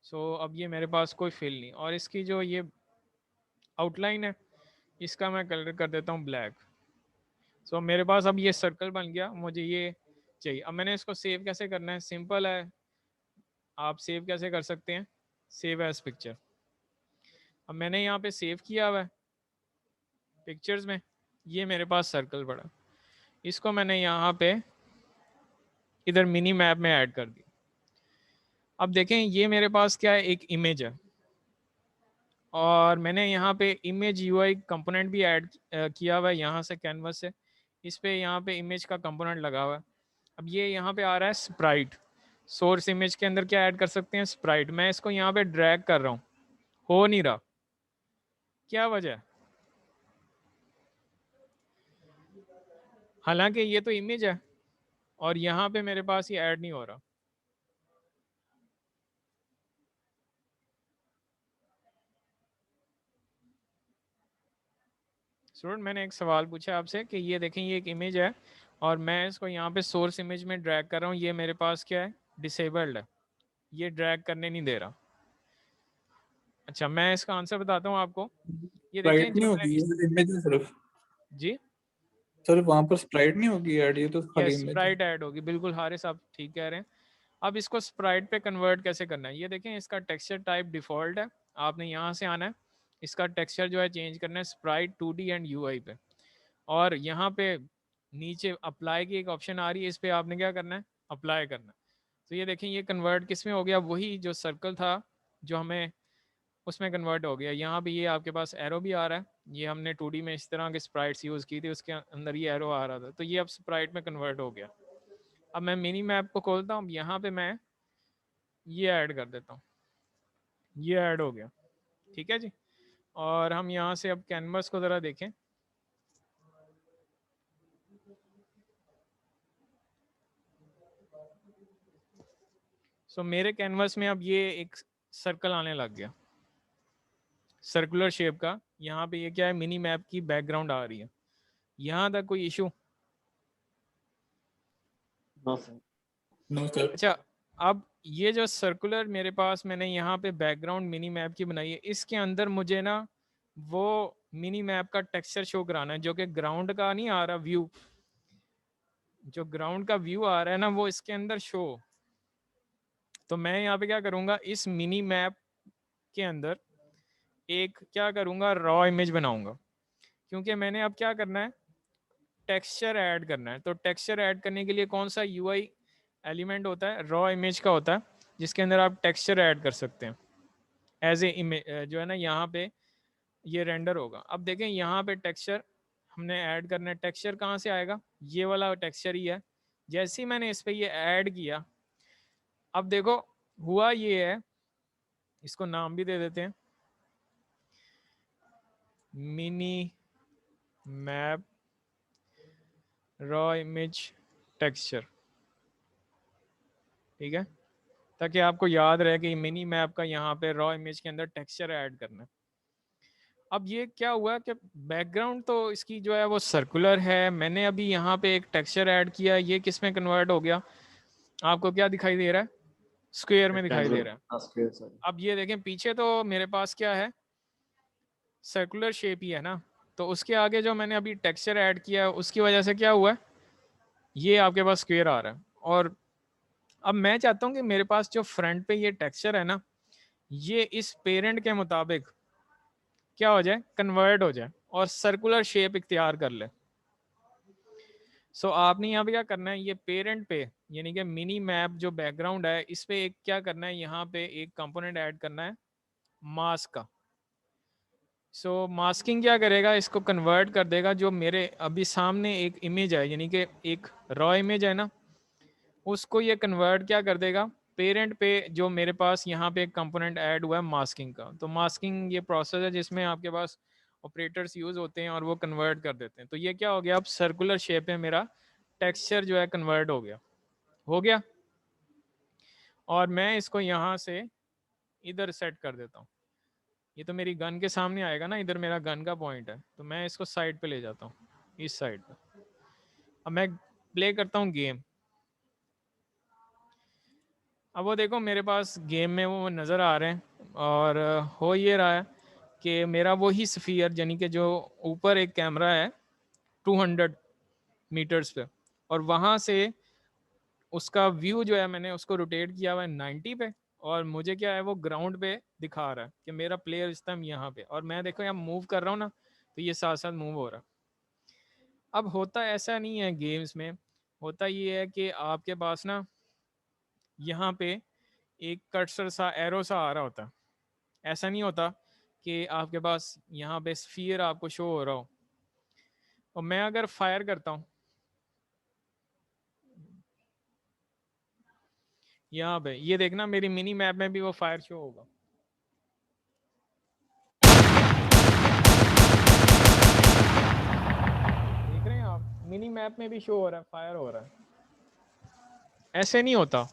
सो अब ये मेरे पास कोई फिल नहीं, और इसकी जो ये आउटलाइन है इसका मैं कलर कर देता हूँ ब्लैक। सो मेरे पास अब ये सर्कल बन गया, मुझे ये चाहिए। अब मैंने इसको सेव कैसे करना है, सिंपल है। आप सेव कैसे कर सकते हैं, सेव एज पिक्चर। अब मैंने यहाँ पे सेव किया हुआ है पिक्चर्स में, ये मेरे पास सर्कल पड़ा, इसको मैंने यहाँ पे इधर मिनी मैप में ऐड कर दी। अब देखें ये मेरे पास क्या है, एक इमेज है, और मैंने यहाँ पे इमेज यूआई कंपोनेंट भी ऐड किया हुआ है यहाँ से कैनवस से। इस पे यहाँ पे इमेज का कंपोनेंट लगा हुआ है। अब ये यहाँ पे आ रहा है स्प्राइट। सोर्स इमेज के अंदर क्या ऐड कर सकते हैं, स्प्राइट। मैं इसको यहाँ पे ड्रैग कर रहा हूँ, हो नहीं रहा, क्या वजह है? हालांकि ये तो इमेज है और यहाँ पे मेरे पास ये ऐड नहीं हो रहा। स्टूडेंट, मैंने एक सवाल पूछा आपसे कि ये देखें ये एक इमेज है और मैं इसको यहाँ पे सोर्स इमेज में ड्रैग कर रहा हूँ, ये मेरे पास क्या है, डिसेबल्ड है, ये ड्रैग करने नहीं दे रहा। अच्छा, मैं इसका आंसर बताता हूँ आपको। ये देखें स्प्राइट नहीं जब होगी, ये इमेज है सिर्फ। जी, सर वहाँ पर स्प्राइट नहीं होगी ऐड, ये तो खाली यस, इमेज है। स्प्राइट ऐड होगी, बिल्कुल हारिस आप ठीक कह रहे हैं। अब इसको स्प्राइट पे कन्वर्ट कैसे करना है, ये देखें इसका टेक्सचर टाइप डिफ़ॉल्ट है। आपने यहाँ से आना है, इसका टेक्सचर जो है चेंज करना है स्प्राइट 2D एंड यूआई पे, और यहाँ पे नीचे अप्लाई की एक ऑप्शन आ रही है, इस पर आपने क्या करना है, अप्लाई करना है। तो ये देखें ये कन्वर्ट किस में हो गया, वही जो सर्कल था जो हमें उसमें कन्वर्ट हो गया। यहाँ पे ये आपके पास एरो भी आ रहा है, ये हमने 2D में इस तरह के स्प्राइट्स यूज़ की थी, उसके अंदर ये एरो आ रहा था, तो ये अब स्प्राइट में कन्वर्ट हो गया। अब मैं मिनी मैप को खोलता हूँ, यहाँ पे मैं ये ऐड कर देता हूँ, ये ऐड हो गया, ठीक है जी। और हम यहाँ से अब कैनवस को ज़रा देखें। सो मेरे कैनवस में अब ये एक सर्कल आने लग गया, सर्कुलर शेप का। यहाँ पे ये क्या है, मिनी मैप की बैकग्राउंड आ रही है। यहाँ तक कोई issue? No sir. No sir. अच्छा, अब ये जो सर्कुलर मेरे पास मैंने यहाँ पे बैकग्राउंड मिनी मैप की बनाई है, इसके अंदर मुझे ना वो मिनी मैप का टेक्सचर शो कराना है, जो कि ग्राउंड का नहीं आ रहा व्यू, जो ग्राउंड का व्यू आ रहा है ना वो इसके अंदर शो। तो मैं यहाँ पे क्या करूँगा, इस मिनी मैप के अंदर एक क्या करूँगा, रॉ इमेज बनाऊँगा, क्योंकि मैंने अब क्या करना है, टेक्सचर ऐड करना है। तो टेक्सचर ऐड करने के लिए कौन सा यूआई एलिमेंट होता है, रॉ इमेज का होता है, जिसके अंदर आप टेक्सचर ऐड कर सकते हैं एज ए इमेज जो है ना। यहाँ पे ये रेंडर होगा। अब देखें यहाँ पे टेक्सचर हमने ऐड करना है। टेक्सचर कहाँ से आएगा? ये वाला टेक्सचर ही है। जैसे ही मैंने इस पे ये ऐड किया, अब देखो हुआ ये है, इसको नाम भी दे देते हैं, mini map raw image texture, ठीक है, ताकि आपको याद रहे कि मिनी मैप का यहाँ पे रॉ इमेज के अंदर टेक्सचर ऐड करना है। अब ये क्या हुआ कि बैकग्राउंड तो इसकी जो है वो सर्कुलर है, मैंने अभी यहाँ पे एक टेक्सचर ऐड किया, ये किस में कन्वर्ट हो गया? आपको क्या दिखाई दे रहा है? स्क्वायर में दिखाई दे रहा है। अब ये देखें पीछे तो मेरे पास क्या है, सर्कुलर शेप ही है ना, तो उसके आगे जो मैंने अभी टेक्सचर ऐड किया है उसकी वजह से क्या हुआ है, ये आपके पास स्क्वायर आ रहा है। और अब मैं चाहता हूँ कि मेरे पास जो फ्रंट पे ये टेक्सचर है ना, ये इस पेरेंट के मुताबिक क्या हो जाए, कन्वर्ट हो जाए और सर्कुलर शेप इख्तियार कर ले। सो आपने यहाँ पे क्या करना है, ये पेरेंट पे यानी कि मिनी मैप जो बैकग्राउंड है इस पे एक क्या करना है, यहाँ पे एक कंपोनेंट ऐड करना है मास्क का। सो मास्किंग क्या करेगा, इसको कन्वर्ट कर देगा, जो मेरे अभी सामने एक इमेज है यानी कि एक रॉ इमेज है ना, उसको ये कन्वर्ट क्या कर देगा, पेरेंट पे जो मेरे पास यहाँ पे एक कंपोनेंट ऐड हुआ है मास्किंग का। तो मास्किंग ये प्रोसेस है जिसमें आपके पास ऑपरेटर्स यूज होते हैं और वो कन्वर्ट कर देते हैं। तो ये क्या हो गया, अब सर्कुलर शेप में मेरा टेक्सचर जो है कन्वर्ट हो गया। और मैं इसको यहाँ से इधर सेट कर देता हूँ, ये तो मेरी गन के सामने आएगा ना, इधर मेरा गन का पॉइंट है, तो मैं इसको साइड पे ले जाता हूँ, इस साइड पे। अब मैं प्ले करता हूँ गेम, अब वो देखो मेरे पास गेम में वो नज़र आ रहे हैं और हो ये रहा है कि मेरा वही स्फीयर यानी कि जो ऊपर एक कैमरा है 200 मीटर्स पे, और वहाँ से उसका व्यू जो है मैंने उसको रोटेट किया हुआ है 90 पे, और मुझे क्या है वो ग्राउंड पे दिखा रहा है कि मेरा प्लेयर इस टाइम यहाँ पे, और मैं देखो यहाँ मूव कर रहा हूँ ना, तो ये साथ साथ मूव हो रहा है। अब होता ऐसा नहीं है गेम्स में, होता ये है कि आपके पास ना यहाँ पे एक कर्सर सा एरो सा आ रहा होता है, ऐसा नहीं होता कि आपके पास यहाँ पे स्फीयर आपको शो हो रहा हो। और मैं अगर फायर करता हूँ यहाँ पे, ये देखना मेरी मिनी मैप में भी वो फायर शो होगा। देख रहे हैं आप, मिनी मैप में भी शो हो रहा है, फायर हो रहा है, ऐसे नहीं होता।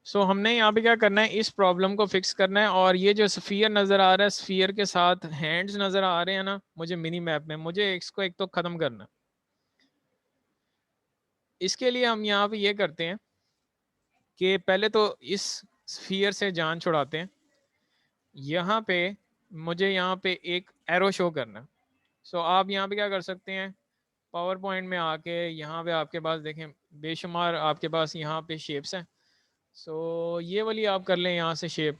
सो हमने यहाँ पे क्या करना है, इस प्रॉब्लम को फिक्स करना है। और ये जो स्फीयर नज़र आ रहा है, स्फीयर के साथ हैंड्स नज़र आ रहे हैं ना मुझे मिनी मैप में, मुझे इसको एक तो ख़त्म करना है। इसके लिए हम यहाँ पे ये करते हैं कि पहले तो इस स्फीयर से जान छुड़ाते हैं। यहाँ पे मुझे यहाँ पे एक एरो शो करना है। सो आप यहाँ पे क्या कर सकते हैं, पावर पॉइंट में आके यहाँ पे आपके पास देखें बेशुमार आपके पास यहाँ पे शेप्स हैं। सो ये वाली आप कर लें यहाँ से शेप,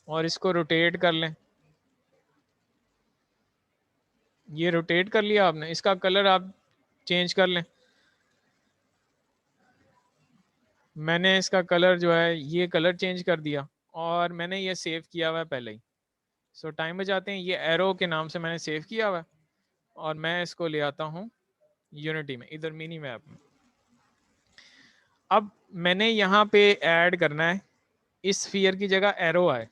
और इसको रोटेट कर लें। ये रोटेट कर लिया आपने, इसका कलर आप चेंज कर लें। मैंने इसका कलर जो है ये कलर चेंज कर दिया, और मैंने ये सेव किया हुआ है पहले ही। सो टाइम बचाते हैं, ये एरो के नाम से मैंने सेव किया हुआ है, और मैं इसको ले आता हूँ यूनिटी में, इधर मिनी मैप में। अब मैंने यहाँ पे ऐड करना है, इस स्फीयर की जगह एरो आए,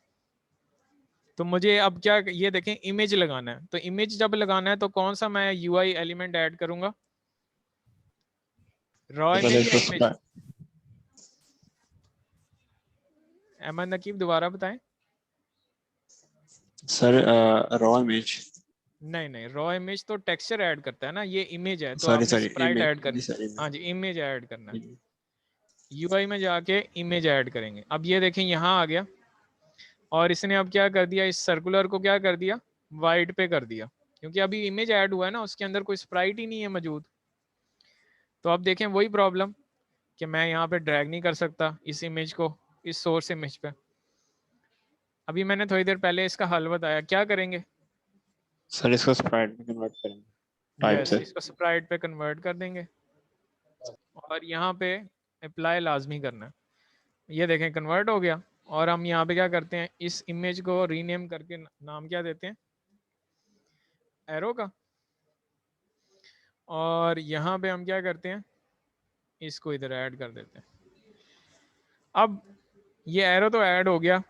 तो मुझे अब क्या, ये देखें इमेज लगाना है। तो इमेज जब लगाना है तो कौन सा मैं यूआई एलिमेंट ऐड करूंगा, रॉ इमेज। अहमद नकीब दोबारा बताएं। सर रॉ इमेज, नहीं रॉ इमेज तो टेक्सचर ऐड करता है ना, ये इमेज है तो सॉरी आपने सॉरी स्प्राइट ऐड इमेज, करनी। हाँ जी, इमेज ऐड करना है, यूआई में जाके इमेज ऐड करेंगे। अब ये देखें यहाँ आ गया, और इसने अब क्या कर दिया, इस सर्कुलर को क्या कर दिया, वाइट पे कर दिया, क्योंकि अभी इमेज ऐड हुआ है ना, उसके अंदर कोई स्प्राइट ही नहीं है मौजूद। तो अब देखें वही प्रॉब्लम कि मैं यहाँ पे ड्रैग नहीं कर सकता इस इमेज को इस सोर्स इमेज पे। अभी मैंने थोड़ी देर पहले इसका हल बताया, क्या करेंगे, सर इसको स्प्राइट में कन्वर्ट करेंगे टाइप से, इसको स्प्राइट पे कन्वर्ट कर देंगे, और यहाँ पे अप्लाई लाजमी करना है। ये देखें कन्वर्ट हो गया, और हम यहाँ पे क्या करते हैं, इस इमेज को रीनेम करके नाम क्या देते हैं, एरो का। और यहाँ पे हम क्या करते हैं, इसको इधर ऐड कर देते हैं। अब ये एरो तो ऐड हो गया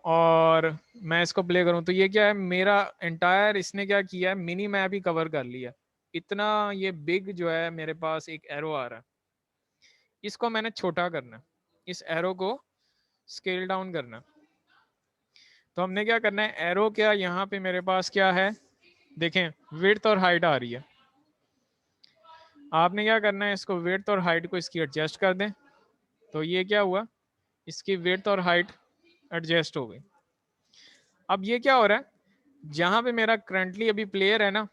और मैं इसको प्ले करूं तो ये क्या है, मेरा एंटायर इसने क्या किया है, मिनी मैप ही कवर कर लिया। इतना ये बिग जो है मेरे पास एक एरो आ रहा है, इसको मैंने छोटा करना है, इस एरो को स्केल डाउन करना है। तो हमने क्या करना है, एरो क्या यहाँ पे मेरे पास क्या है, देखें विड्थ और हाइट आ रही है। आपने क्या करना है, इसको विड्थ और हाइट को इसकी एडजस्ट कर दें। तो ये क्या हुआ, इसकी विड्थ और हाइट एडजस्ट हो गई। अब ये क्या हो रहा है, जहां पे मेरा करंटली अभी प्लेयर है ना,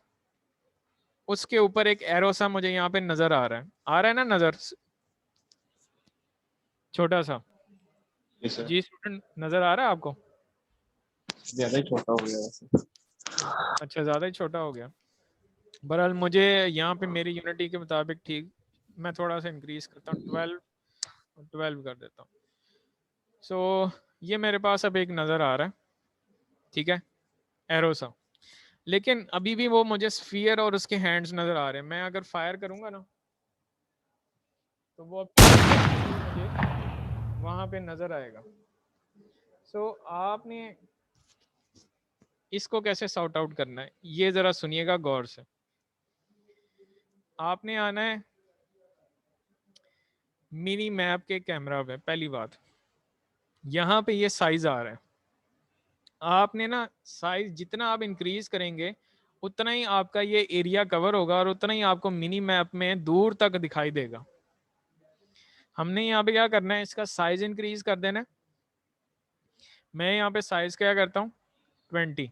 उसके ऊपर एक एरो सा मुझे यहाँ पे नजर आ रहा है ना नजर, छोटा सा। जी स्टूडेंट, नजर आ रहा है आपको? ज्यादा ही छोटा हो गया वैसे। अच्छा, ज़्यादा ही छोटा हो गया। बहरहाल मुझे यहाँ पे मेरी यूनिटी के मुताबिक ठीक, मैं थोड़ा सा इंक्रीज करता हूँ, 12 कर देता हूँ। सो ये मेरे पास अब एक नज़र आ रहा है, ठीक है, एरो सा। लेकिन अभी भी वो मुझे स्फीयर और उसके हैंड्स नज़र आ रहे हैं। मैं अगर फायर करूँगा ना तो वो मुझे वहाँ पे नज़र आएगा। सो आपने इसको कैसे सॉर्ट आउट करना है, ये ज़रा सुनिएगा गौर से। आपने आना है मिनी मैप के कैमरा पे, पहली बात यहाँ पे ये साइज आ रहा है। आपने ना साइज जितना आप इंक्रीज करेंगे उतना ही आपका ये एरिया कवर होगा और उतना ही आपको मिनी मैप में दूर तक दिखाई देगा। हमने यहाँ पे क्या करना है, इसका साइज इंक्रीज कर देना है। मैं यहाँ पे साइज क्या करता हूँ 20।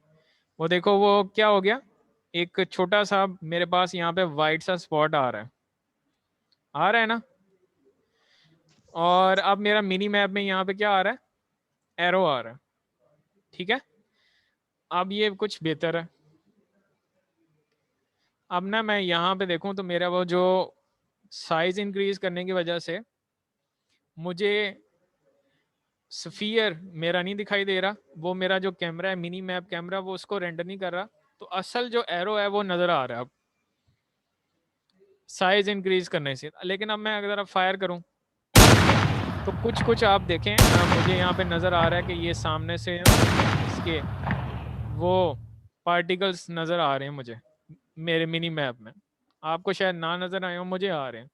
वो देखो वो क्या हो गया, एक छोटा सा मेरे पास यहाँ पे वाइट सा स्पॉट आ रहा है ना। और अब मेरा मिनी मैप में यहाँ पे क्या आ रहा है, एरो आ रहा है, ठीक है। अब ये कुछ बेहतर है। अब ना मैं यहाँ पे देखूं तो मेरा वो जो साइज इंक्रीज करने की वजह से मुझे स्फीयर मेरा नहीं दिखाई दे रहा, वो मेरा जो कैमरा है मिनी मैप कैमरा वो उसको रेंडर नहीं कर रहा। तो असल जो एरो है वो नज़र आ रहा है अब साइज इंक्रीज करने से। लेकिन अब मैं अगर फायर करूं तो कुछ आप देखें, मुझे यहाँ पे नज़र आ रहा है कि ये सामने से इसके वो पार्टिकल्स नज़र आ रहे हैं मुझे मेरे मिनी मैप में। आपको शायद ना नज़र आए हो, मुझे आ रहे हैं।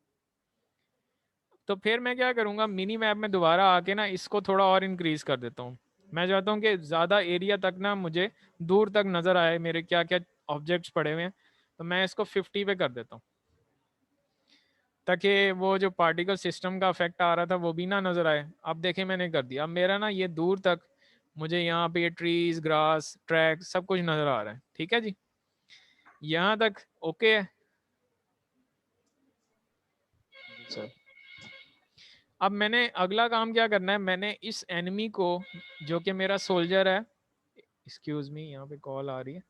तो फिर मैं क्या करूँगा, मिनी मैप में दोबारा आके ना इसको थोड़ा और इंक्रीज कर देता हूँ। मैं चाहता हूँ कि ज़्यादा एरिया तक ना मुझे दूर तक नज़र आए मेरे क्या क्या ऑब्जेक्ट्स पड़े हुए हैं। तो मैं इसको 50 पे कर देता हूँ ताकि वो जो पार्टिकल सिस्टम का इफेक्ट आ रहा था वो भी ना नज़र आए। अब देखें मैंने कर दिया, अब मेरा ना ये दूर तक मुझे यहाँ पे ये ट्रीज ग्रास ट्रैक सब कुछ नज़र आ रहा है। ठीक है जी, यहाँ तक ओके है। सर अब मैंने अगला काम क्या करना है, मैंने इस एनिमी को जो कि मेरा सोल्जर है, एक्सक्यूज मी यहाँ पे कॉल आ रही है।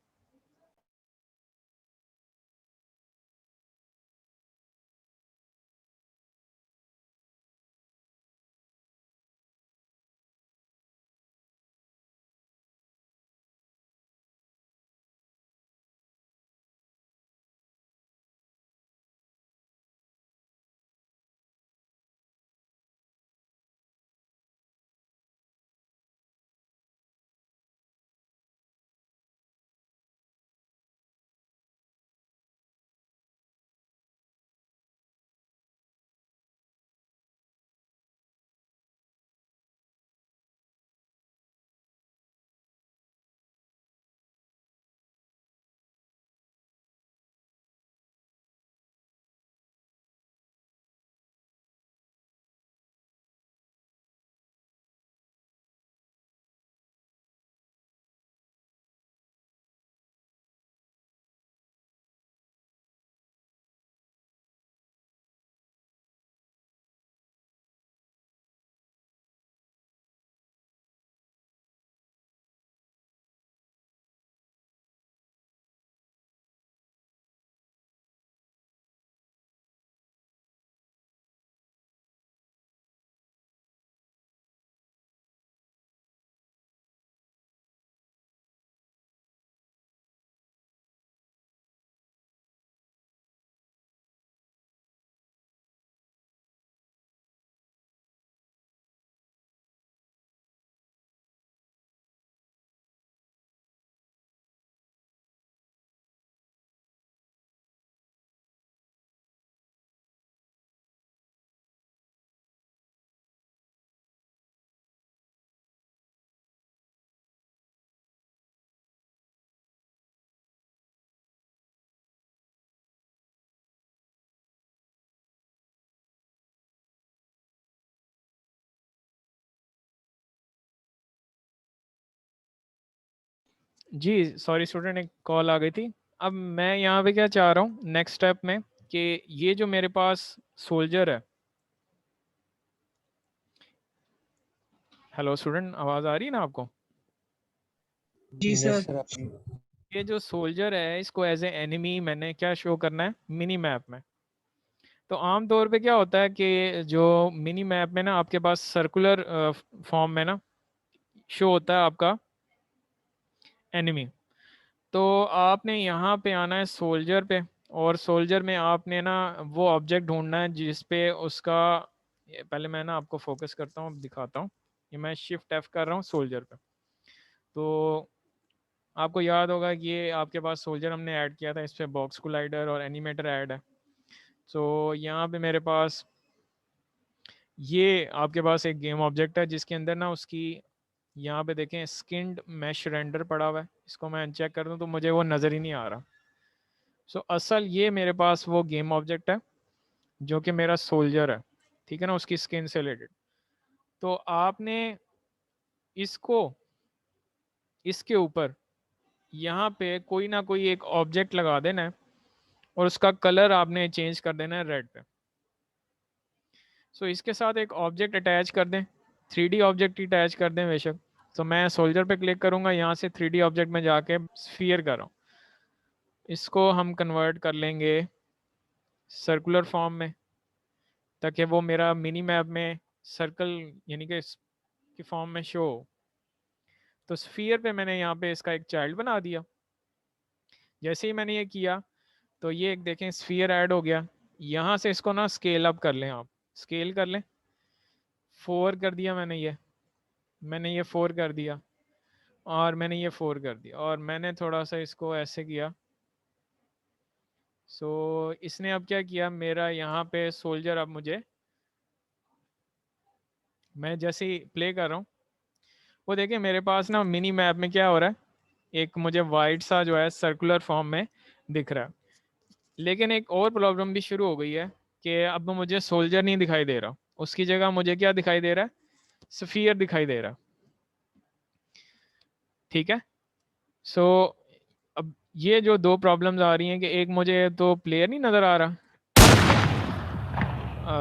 जी सॉरी स्टूडेंट, एक कॉल आ गई थी। अब मैं यहाँ पे क्या चाह रहा हूँ नेक्स्ट स्टेप में कि ये जो मेरे पास सोल्जर है, हेलो स्टूडेंट, आवाज़ आ रही है ना आपको? जी सर। ये जो सोल्जर है इसको एज ए एनिमी मैंने क्या शो करना है मिनी मैप में। तो आम तौर पे क्या होता है कि जो मिनी मैप में ना आपके पास सर्कुलर फॉर्म में ना शो होता है आपका एनिमी। तो आपने यहाँ पे आना है सोल्जर पे, और सोल्जर में आपने ना वो ऑब्जेक्ट ढूंढना है जिस पे उसका, ये पहले मैं ना आपको फोकस करता हूँ, दिखाता हूँ। ये मैं शिफ्ट एफ कर रहा हूँ सोल्जर पे। तो आपको याद होगा कि ये आपके पास सोल्जर हमने ऐड किया था, इस पर बॉक्स कोलाइडर और एनिमेटर ऐड है। सो यहाँ पे मेरे पास ये आपके पास एक गेम ऑब्जेक्ट है जिसके अंदर ना उसकी, यहाँ पे देखें स्किन्ड मैश रेंडर पड़ा हुआ है। इसको मैं अनचेक कर दूँ तो मुझे वो नज़र ही नहीं आ रहा। सो असल ये मेरे पास वो गेम ऑब्जेक्ट है जो कि मेरा सोल्जर है, ठीक है ना, उसकी स्किन से रिलेटेड। तो आपने इसको इसके ऊपर यहाँ पे कोई ना कोई एक ऑब्जेक्ट लगा देना है और उसका कलर आपने चेंज कर देना है रेड पे। सो इसके साथ एक ऑब्जेक्ट अटैच कर दें, 3D ऑब्जेक्ट अटैच कर दें बेशक। तो मैं सोल्जर पे क्लिक करूँगा, यहाँ से 3D ऑब्जेक्ट में जाके स्फीयर कर रहा हूँ, इसको हम कन्वर्ट कर लेंगे सर्कुलर फॉर्म में ताकि वो मेरा मिनी मैप में सर्कल यानी कि की फॉर्म में शो हो। तो स्फीयर पे मैंने यहाँ पे इसका एक चाइल्ड बना दिया। जैसे ही मैंने ये किया तो ये एक देखें स्फीयर ऐड हो गया। यहाँ से इसको ना स्केल अप कर लें, आप स्केल कर लें, 4 कर दिया मैंने ये 4 कर दिया, और मैंने ये 4 कर दिया, और मैंने थोड़ा सा इसको ऐसे किया। सो इसने अब क्या किया, मेरा यहाँ पे सोल्जर अब मुझे, मैं जैसे ही प्ले कर रहा हूँ वो देखिए मेरे पास ना मिनी मैप में क्या हो रहा है, एक मुझे वाइट सा जो है सर्कुलर फॉर्म में दिख रहा है। लेकिन एक और प्रॉब्लम भी शुरू हो गई है कि अब मुझे सोल्जर नहीं दिखाई दे रहा, उसकी जगह मुझे क्या दिखाई दे रहा है, स्फीयर दिखाई दे रहा। ठीक है। सो अब ये जो दो प्रॉब्लम्स आ रही हैं कि एक मुझे तो प्लेयर नहीं नज़र आ रहा,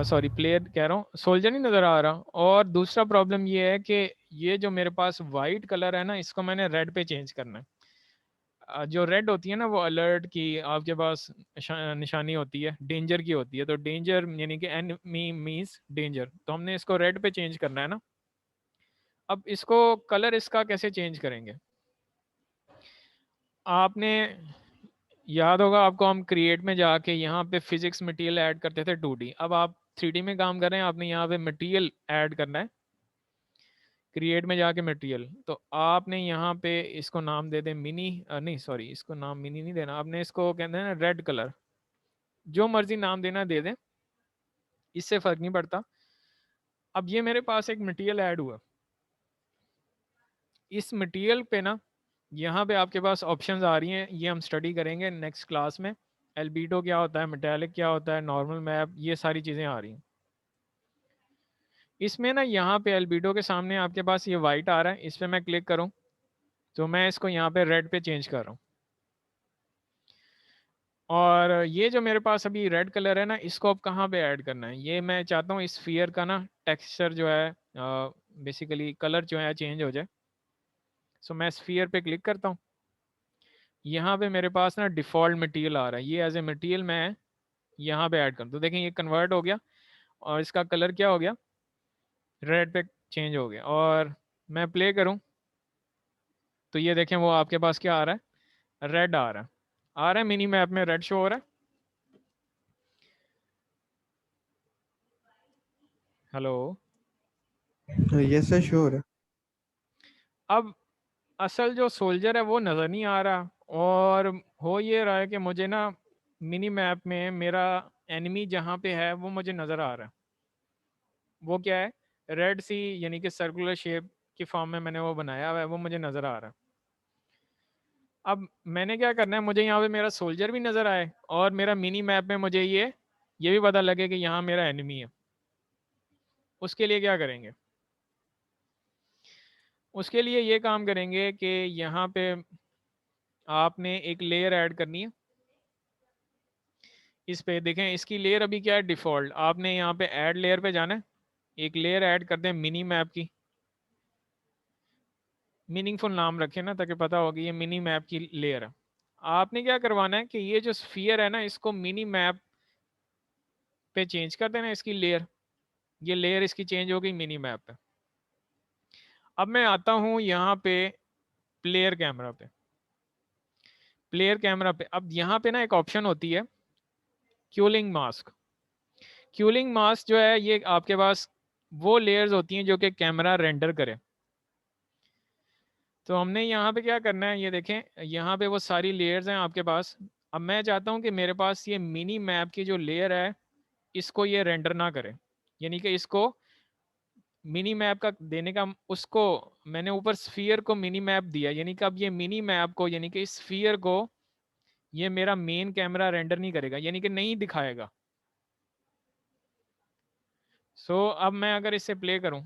सॉरी प्लेयर कह रहा हूँ, सोल्जर नहीं नज़र आ रहा, और दूसरा प्रॉब्लम ये है कि ये जो मेरे पास वाइट कलर है ना इसको मैंने रेड पे चेंज करना है। जो रेड होती है ना वो अलर्ट की आपके पास निशानी होती है, डेंजर की होती है। तो डेंजर यानी कि एनिमी मींस डेंजर, तो हमने इसको रेड पे चेंज करना है ना। अब इसको कलर इसका कैसे चेंज करेंगे, आपने याद होगा आपको, हम क्रिएट में जाके यहाँ पे फिजिक्स मटेरियल ऐड करते थे 2D, अब आप 3D में काम कर रहे हैं, आपने यहाँ पे मटेरियल ऐड करना है क्रिएट में जाके मटेरियल। तो आपने यहाँ पे इसको नाम दे दें मिनी, नहीं सॉरी इसको नाम मिनी नहीं देना, आपने इसको कहते हैं ना रेड कलर, जो मर्जी नाम देना दे दें, इससे फर्क नहीं पड़ता। अब ये मेरे पास एक मटेरियल ऐड हुआ, इस मटेरियल पे ना यहाँ पे आपके पास ऑप्शंस आ रही हैं, ये हम स्टडी करेंगे नेक्स्ट क्लास में। एल्बीडो क्या होता है, मेटालिक क्या होता है, नॉर्मल मैप, ये सारी चीज़ें आ रही हैं इसमें ना। यहाँ पे एल्बीडो के सामने आपके पास ये वाइट आ रहा है, इस पर मैं क्लिक करूँ तो मैं इसको यहाँ पे रेड पे चेंज कर रहा हूँ, और ये जो मेरे पास अभी रेड कलर है ना इसको अब कहाँ पे ऐड करना है, ये मैं चाहता हूँ इस स्फीयर का ना टेक्सचर जो है बेसिकली कलर जो है चेंज हो जाए। सो मैं स्फीयर पे क्लिक करता हूँ, यहाँ पे मेरे पास ना डिफ़ॉल्ट मटेरियल आ रहा है, ये एज ए मटेरियल मैं यहाँ पे ऐड कर, तो देखें ये कन्वर्ट हो गया और इसका कलर क्या हो गया, रेड पे चेंज हो गया। और मैं प्ले करूँ तो ये देखें वो आपके पास क्या आ रहा है, रेड आ रहा है मिनी मैप में रेड शो हो रहा है। हेलो, यस सर श्योर है। अब असल जो सोल्जर है वो नज़र नहीं आ रहा, और हो ये रहा है कि मुझे ना मिनी मैप में मेरा एनिमी जहाँ पे है वो मुझे नज़र आ रहा है, वो क्या है, रेड सी यानी कि सर्कुलर शेप की फॉर्म में मैंने वो बनाया हुआ है, वो मुझे नज़र आ रहा है। अब मैंने क्या करना है, मुझे यहाँ पे मेरा सोल्जर भी नज़र आए और मेरा मिनी मैप में मुझे ये भी पता लगे कि यहाँ मेरा एनिमी है। उसके लिए क्या करेंगे, उसके लिए ये काम करेंगे कि यहाँ पे आपने एक लेयर ऐड करनी है इस पे। देखें इसकी लेयर अभी क्या है, डिफॉल्ट। आपने यहाँ पे ऐड लेयर पे जाना है, एक लेयर ऐड कर दें मिनी मैप की। मीनिंगफुल नाम रखें ना, ताकि पता होगी ये मिनी मैप की लेयर है। आपने क्या करवाना है कि ये जो स्फीयर है ना, इसको मिनी मैप पे चेंज कर देना इसकी लेयर। ये लेयर इसकी चेंज हो गई मिनी मैप पे। अब मैं आता हूँ यहाँ पे प्लेयर कैमरा पे। प्लेयर कैमरा पे अब यहाँ पे ना एक ऑप्शन होती है क्यूलिंग मास्क। क्यूलिंग मास्क जो है ये आपके पास वो लेयर्स होती हैं जो कि कैमरा रेंडर करे। तो हमने यहाँ पे क्या करना है, ये देखें यहाँ पे वो सारी लेयर्स हैं आपके पास। अब मैं चाहता हूँ कि मेरे पास ये मिनी मैप की जो लेयर है इसको ये रेंडर ना करे, यानी कि इसको मिनी मैप का देने का, उसको मैंने ऊपर स्फीयर को मिनी मैप दिया, यानी कि अब ये मिनी मैप को, यानी कि इस स्फीयर को ये मेरा मेन कैमरा रेंडर नहीं करेगा, यानी कि नहीं दिखाएगा। सो अब मैं अगर इससे प्ले करूं,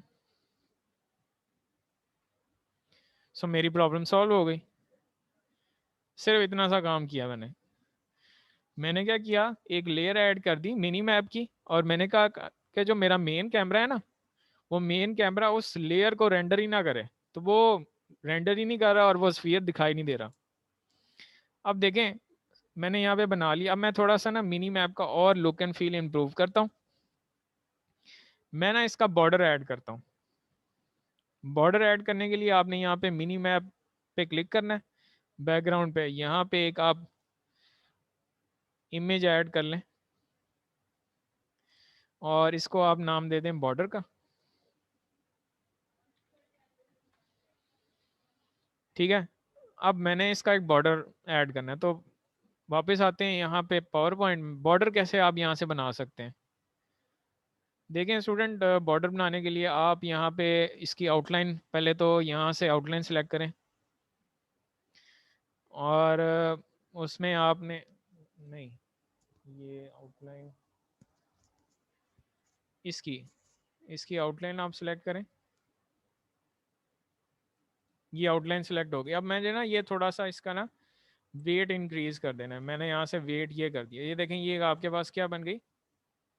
सो मेरी प्रॉब्लम सॉल्व हो गई। सिर्फ इतना सा काम किया मैंने क्या किया, एक लेयर ऐड कर दी मिनी मैप की, और मैंने कहा कि जो मेरा मेन कैमरा है ना, वो मेन कैमरा उस लेयर को रेंडर ही ना करे। तो वो रेंडर ही नहीं कर रहा और वो स्फीयर दिखाई नहीं दे रहा। अब देखें मैंने यहाँ पे बना लिया। अब मैं थोड़ा सा ना मिनी मैप का और लुक एंड फील इम्प्रूव करता हूँ। मैं ना इसका बॉर्डर ऐड करता हूँ। बॉर्डर ऐड करने के लिए आपने यहाँ पे मिनी मैप पे क्लिक करना है, बैकग्राउंड पे यहाँ पे एक आप इमेज ऐड कर लें और इसको आप नाम दे दें बॉर्डर का। ठीक है, अब मैंने इसका एक बॉर्डर ऐड करना है। तो वापस आते हैं यहाँ पे पावर पॉइंट में। बॉर्डर कैसे आप यहाँ से बना सकते हैं, देखें स्टूडेंट। बॉर्डर बनाने के लिए आप यहाँ पे इसकी आउटलाइन, पहले तो यहाँ से आउटलाइन सेलेक्ट करें और उसमें आपने नहीं, ये आउटलाइन इसकी आउटलाइन आप सेलेक्ट करें। ये आउटलाइन सेलेक्ट हो गई। अब मैंने ना ये थोड़ा सा इसका ना वेट इंक्रीज कर देना है। मैंने यहाँ से वेट ये कर दिया। ये देखें ये आपके पास क्या बन गई,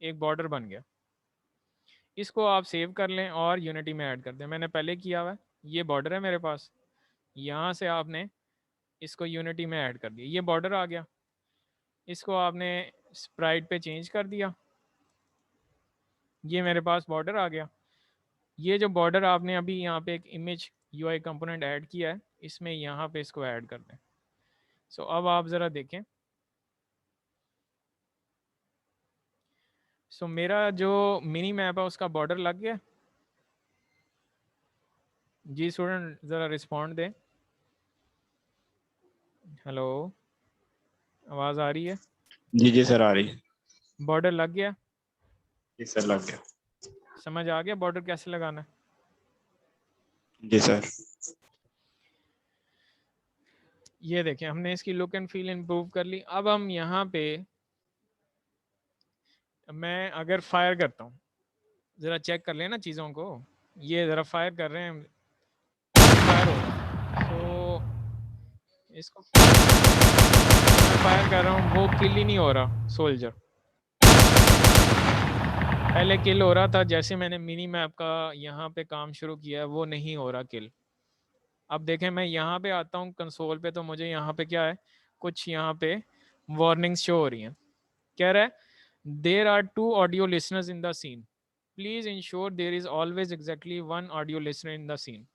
एक बॉर्डर बन गया। इसको आप सेव कर लें और यूनिटी में ऐड कर दें। मैंने पहले किया हुआ है, ये बॉर्डर है मेरे पास। यहाँ से आपने इसको यूनिटी में ऐड कर दिया, ये बॉर्डर आ गया। इसको आपने स्प्राइट पे चेंज कर दिया, ये मेरे पास बॉर्डर आ गया। ये जो बॉर्डर आपने अभी यहाँ पे एक इमेज यूआई कंपोनेंट ऐड किया है, इसमें यहाँ पे इसको ऐड कर दें। सो अब आप ज़रा देखें। सो मेरा जो मिनी मैप है उसका बॉर्डर लग गया। जी स्टूडेंट ज़रा रिस्पॉन्ड दें। हेलो, आवाज़ आ रही है? जी जी सर आ रही है। बॉर्डर लग गया? जी सर लग गया। समझ आ गया बॉर्डर कैसे लगाना है? जी सर। ये देखें हमने इसकी लुक एंड फील इम्प्रूव कर ली। अब हम यहाँ पे, मैं अगर फायर करता हूँ, ज़रा चेक कर लेना चीज़ों को। ये ज़रा फायर कर रहे हैं, फायर हो रहा है। तो इसको फायर कर रहा हूँ, वो किल ही नहीं हो रहा सोल्जर। पहले किल हो रहा था, जैसे मैंने मिनी मैप का यहाँ पे काम शुरू किया वो नहीं हो रहा किल। अब देखें मैं यहाँ पे आता हूँ कंसोल पे, तो मुझे यहाँ पे क्या है, कुछ यहाँ पे वार्निंग्स शो हो रही हैं। कह रहा है there are 2 audio listeners in the scene, please ensure there is always exactly 1 audio listener in the scene.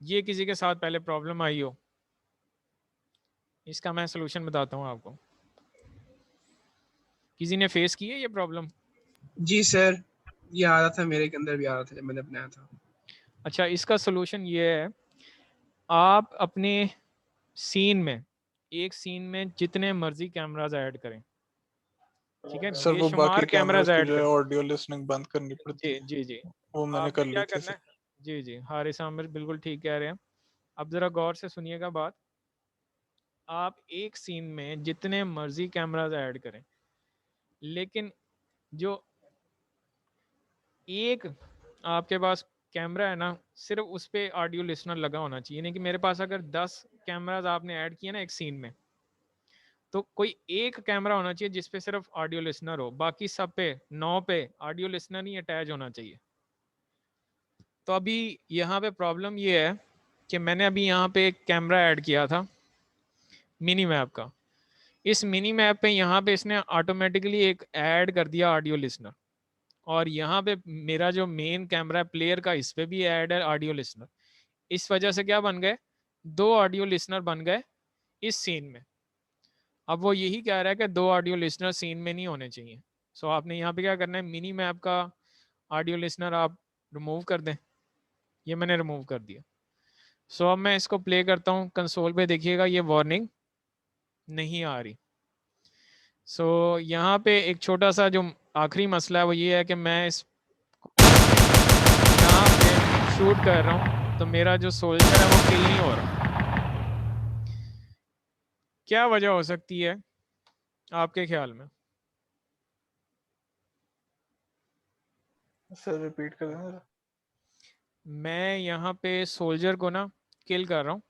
ये किसी के साथ पहले प्रॉब्लम आई हो, इसका मैं सोल्यूशन बताता हूँ आपको। किसी ने फेस की है ये प्रॉब्लम? जी सर, ये आ रहा था, मेरे के अंदर भी आ रहा था जब मैंने बनाया था। अच्छा, इसका सोल्यूशन ये है, आप अपने सीन में, एक सीन में जितने मर्जी कैमराज ऐड करें, ठीक है, सर वो बेशुमार बाकी कैमराज कैमरास की ऐड जो है करें। ऑडियो लिसनिंग बंद करनी पड़ती जी है, जी जी, वो मैंने कर आपने ली क्या थी करना सर। है? जी जी, हारिस आमिर बिल्कुल ठीक कह रहे हैं। अब ज़रा गौर से सुनिएगा बात। आप एक सीन में जितने मर्जी कैमराज ऐड करें, लेकिन जो एक आपके पास कैमरा है ना, सिर्फ उस पे ऑडियो लिसनर लगा होना चाहिए। यानी कि मेरे पास अगर 10 कैमराज आपने ऐड किए ना एक सीन में, तो कोई एक कैमरा होना चाहिए जिसपे सिर्फ ऑडियो लिसनर हो, बाकी सब पे 9 पे ऑडियो लिसनर ही अटैच होना चाहिए। तो अभी यहाँ पे प्रॉब्लम ये है कि मैंने अभी यहाँ पे एक कैमरा ऐड किया था मिनी मैप का। इस मिनी मैप पे यहाँ पे इसने ऑटोमेटिकली एक ऐड कर दिया ऑडियो लिसनर, और यहाँ पे मेरा जो मेन कैमरा प्लेयर का, इस पे भी ऐड है ऑडियो लिसनर। इस वजह से क्या बन गए, 2 ऑडियो लिसनर बन गए इस सीन में। अब वो यही कह रहा है कि 2 ऑडियो लिसनर सीन में नहीं होने चाहिए। सो आपने यहाँ पे क्या करना है, मिनी मैप का ऑडियो लिसनर आप रिमूव कर दें। ये मैंने रिमूव कर दिया। सो अब मैं इसको प्ले करता हूँ, कंसोल पे देखिएगा ये वार्निंग नहीं आ रही। सो यहाँ पे एक छोटा सा जो आखिरी मसला है वो ये है कि मैं इस यहाँ पे शूट कर रहा हूँ तो मेरा जो सोल्जर है वो किल नहीं हो रहा। क्या वजह हो सकती है आपके ख्याल में? सर रिपीट कर देना जरा। मैं यहाँ पे सोल्जर को ना किल कर रहा हूँ,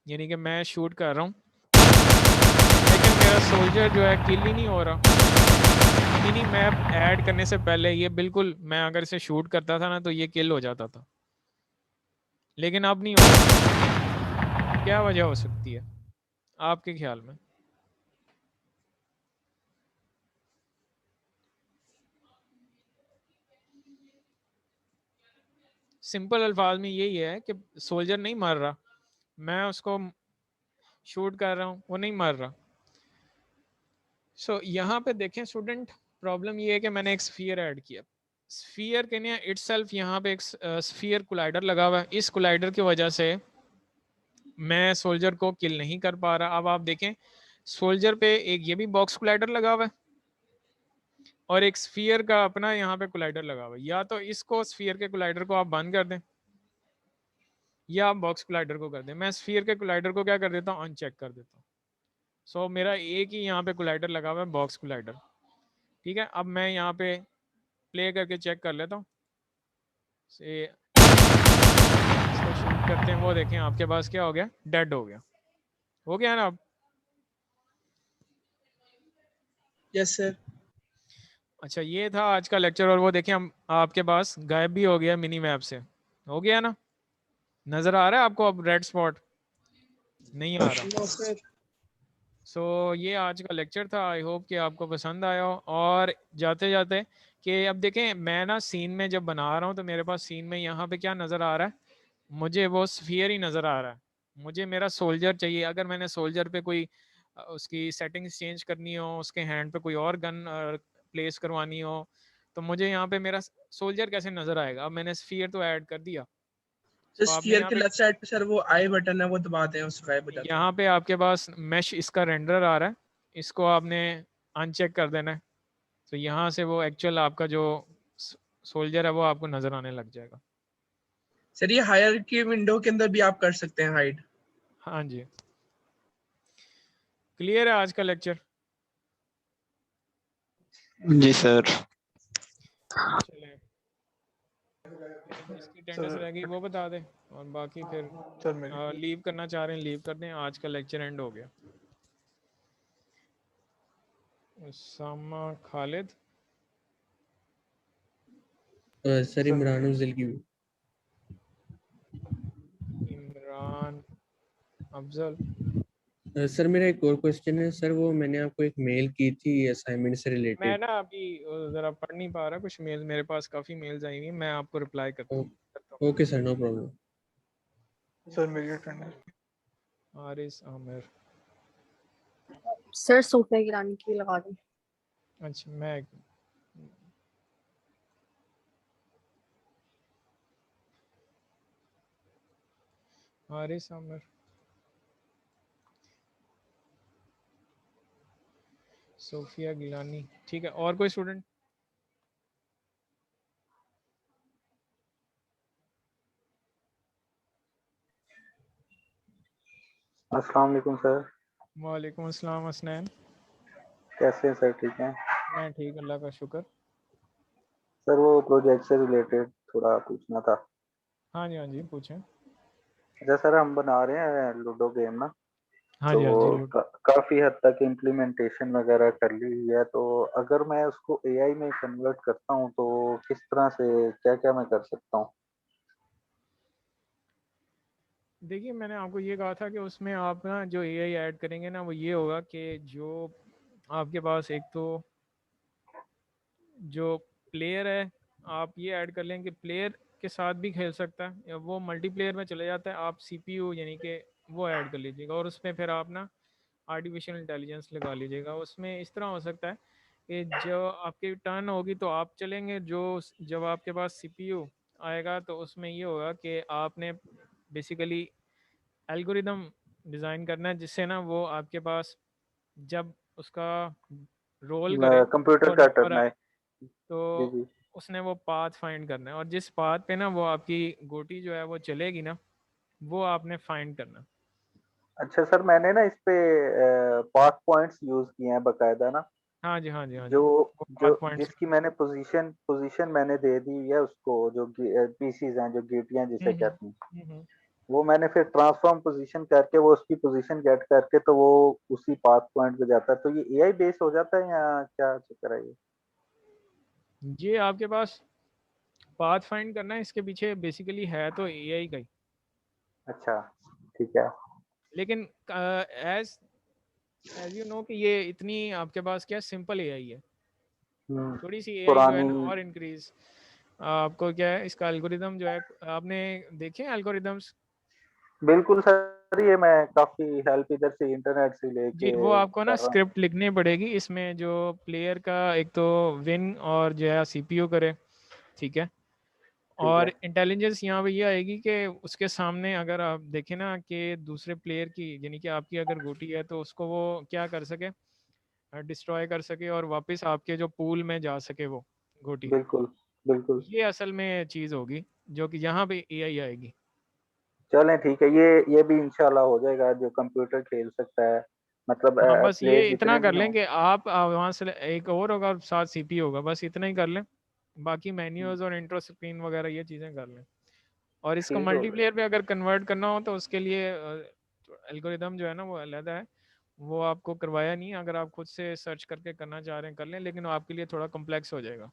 यानी कि मैं शूट कर रहा हूँ, लेकिन मेरा सोल्जर जो है किल ही नहीं हो रहा। मिनी मैप ऐड करने से पहले ये बिल्कुल, मैं अगर इसे शूट करता था ना तो ये किल हो जाता था, लेकिन अब नहीं हो रहा। क्या वजह हो सकती है आपके ख्याल में? सिंपल अल्फाज में यही है कि सोल्जर नहीं मर रहा, मैं उसको शूट कर रहा हूँ वो नहीं मर रहा। सो यहाँ पे देखें स्टूडेंट, प्रॉब्लम ये है कि मैंने एक स्फीयर ऐड किया। स्फीयर के लिए इटसेल्फ यहाँ पे एक स्फीयर कोलाइडर लगा हुआ है। इस कोलाइडर की वजह से मैं सोल्जर को किल नहीं कर पा रहा। अब आप देखें सोल्जर पे एक ये भी बॉक्स कोलाइडर लगा हुआ है और एक स्फीयर का अपना यहाँ पे कोलाइडर लगा हुआ है। या तो इसको स्फीयर के कोलाइडर को आप बंद कर दें या आप बॉक्स कोलाइडर को कर दें। मैं स्फीयर के कोलाइडर को क्या कर देता हूँ, अनचेक कर देता हूँ। सो मेरा एक ही यहाँ पे कोलाइडर लगा हुआ है, बॉक्स कोलाइडर। ठीक है, अब मैं यहाँ पे प्ले करके चेक कर लेता हूँ। से इसको शूट करते हैं, वो देखें आपके पास क्या हो गया, डेड हो गया। हो गया ना अब? Yes sir. अच्छा, ये था आज का लेक्चर। और वो देखें हम आपके पास गायब भी हो गया मिनी मैप से। हो गया ना? नजर आ रहा है आपको अब रेड स्पॉट? नहीं आ रहा। No sir. सो ये आज का लेक्चर था। आई होप कि आपको पसंद आया हो। और जाते जाते कि अब देखें मैं ना सीन में जब बना रहा हूँ तो मेरे पास सीन में यहाँ पे क्या नज़र आ रहा है, मुझे वो स्फीयर ही नज़र आ रहा है। मुझे मेरा सोल्जर चाहिए। अगर मैंने सोल्जर पे कोई उसकी सेटिंग्स चेंज करनी हो, उसके हैंड पे कोई और गन प्लेस करवानी हो, तो मुझे यहाँ पे मेरा सोल्जर कैसे नज़र आएगा? अब मैंने स्फीयर तो ऐड कर दिया। तो तो आपने स्फीयर यहाँ के पे, लेफ्ट साइड पे सर वो आई बटन है, वो दबाते हैं उसको गायब हो जाता है। यहाँ पे आपके पास मैश इसका रेंडर आ रहा है, इसको आपने अनचेक कर देना है। तो यहाँ से वो एक्चुअल आपका जो सोल्जर है वो आपको नज़र आने लग जाएगा। सर ये हायर की विंडो के अंदर भी आप कर सकते हैं हाइड। हाँ जी, क्लियर है आज का लेक्चर? जी सर। चलें, इसकी अटेंडेंस रह गई वो बता दें, और बाकी फिर सर मेरी लीव करना चाह रहे हैं लीव कर दें। आज का लेक्चर एंड हो गया। उसामा खालिद, सर इमरान उजल की इमरान अफजल। सर मेरा एक और क्वेश्चन है सर, वो मैंने आपको एक मेल की थी असाइनमेंट से मैं रिलेटेड। ना अभी ज़रा पढ़ नहीं पा रहा, कुछ मेल मेरे पास काफ़ी मेल्स आई हुई हैं, मैं आपको रिप्लाई करता हूँ। Okay sir, no problem. Sir मेरी अटेंडेंस हारिस आमिर। सर सोफिया गिलानी की लगा दूं? अच्छा, मैं हारिस आमिर, सोफिया गिलानी। ठीक है, और कोई स्टूडेंट? अस्सलाम वालेकुम सर। वालेकुम अस्सलाम हसनैन। कैसे हैं सर? ठीक हैं? मैं ठीक, अल्लाह का शुक्र। सर वो प्रोजेक्ट से रिलेटेड थोड़ा पूछना था। हाँ जी पूछें। अच्छा सर, हम बना रहे हैं लूडो गेम ना, हाँ तो जी लूडो। काफी हद तक इम्प्लीमेंटेशन वगैरह कर ली हुई है, तो अगर मैं उसको एआई में कन्वर्ट करता हूँ तो किस तरह से, क्या क्या मैं कर सकता हूँ? देखिए मैंने आपको ये कहा था कि उसमें आप ना जो एआई ऐड करेंगे ना वो ये होगा कि जो आपके पास एक तो जो प्लेयर है आप ये ऐड कर लें कि प्लेयर के साथ भी खेल सकता है, या वो मल्टीप्लेयर में चले जाता है, आप सीपीयू यानी कि वो ऐड कर लीजिएगा और उसमें फिर आप ना आर्टिफिशियल इंटेलिजेंस लगा लीजिएगा। उसमें इस तरह हो सकता है कि जो आपकी टर्न होगी तो आप चलेंगे, जो जब आपके पास सीपीयू आएगा तो उसमें ये होगा कि आपने बेसिकली एल्गोरिदम डिज़ाइन करना है जिससे ना वो आपके पास जब उसका रोल करे कंप्यूटर वो का नंबर टर्न आए है। तो जी जी। उसने वो पाथ फाइंड करना है, और जिस पाथ पे ना वो आपकी गोटी जो है वो चलेगी ना वो आपने फाइंड करना। अच्छा सर, मैंने ना इस पे पाथ पॉइंट्स यूज किए हैं बकायदा ना, हाँ जी जो वो जो पाथ पॉइंट्स। जिसकी मैंने पोजीशन पोजीशन मैंने दे दी है उसको, जो पीसीज हैं, जो गेटियां जिसे कहते हैं, हम्म। वो मैंने फिर ट्रांसफॉर्म पोजीशन करके वो उसकी पोजीशन गेट करके तो वो उसी पाथ पॉइंट पे जाता है। तो ये एआई बेस हो जाता है या क्या चक्कर है ये? ये आपके पास पाथ फाइंड करना है, इसके पीछे बेसिकली है तो एआई का ही, अच्छा, ठीक है। लेकिन एज एज यू नो कि ये इतनी आपके पास क्या सिंपल एआई है। थोड़ी सी एआई जो है पुरानी। ना और इंक्रीज आपको क्या है इसका एल्गोरिदम जो है आपने देखे एल्गोरिदम्स। बिल्कुल सर, ये मैं काफी हेल्प इधर से इंटरनेट से जी लेके वो आपको ना कर रहा हूँ। स्क्रिप्ट लिखनी पड़ेगी इसमें जो प्लेयर का एक तो विन और जो है सीपीयू करे, ठीक है। ठीक है। और इंटेलिजेंस यहाँ पे ये आएगी कि उसके सामने अगर आप देखें ना कि दूसरे प्लेयर की यानी कि आपकी अगर गोटी है तो उसको वो क्या कर सके, डिस्ट्रॉय कर सके और वापस आपके जो पूल में जा सके वो गोटी। बिल्कुल बिल्कुल। ये असल में चीज़ होगी जो कि यहाँ पे एआई आएगी। चलें ठीक है, ये भी इंशाल्लाह हो जाएगा, जो कंप्यूटर खेल सकता है, मतलब हाँ बस ये प्लेयर इतना जितने कर भी लें हों। कि आप वहाँ से एक और होगा साथ सीपीयू होगा, बस इतना ही कर लें। बाकी मेन्यूज और इंट्रो स्क्रीन वगैरह ये चीज़ें कर लें। और इसको ठीक हो गया। मल्टीप्लेयर पे अगर कन्वर्ट करना हो तो उसके लिए एल्गोरिदम जो है ना वो अलग है, वो आपको करवाया नहीं। अगर आप खुद से सर्च करके करना चाह रहे हैं कर लें, लेकिन वो आपके लिए थोड़ा कॉम्प्लेक्स हो जाएगा।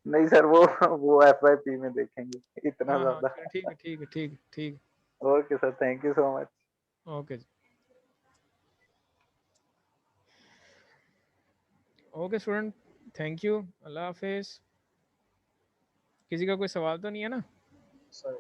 नहीं सर, वो एफवाईपी में देखेंगे, इतना हाँ ज्यादा। चलो ठीक है ठीक है ठीक है ठीक। Okay sir, thank you so much. Okay जी। ओके स्टूडेंट, थैंक यू, अल्लाह हाफिज़। किसी का कोई सवाल तो नहीं है ना? सर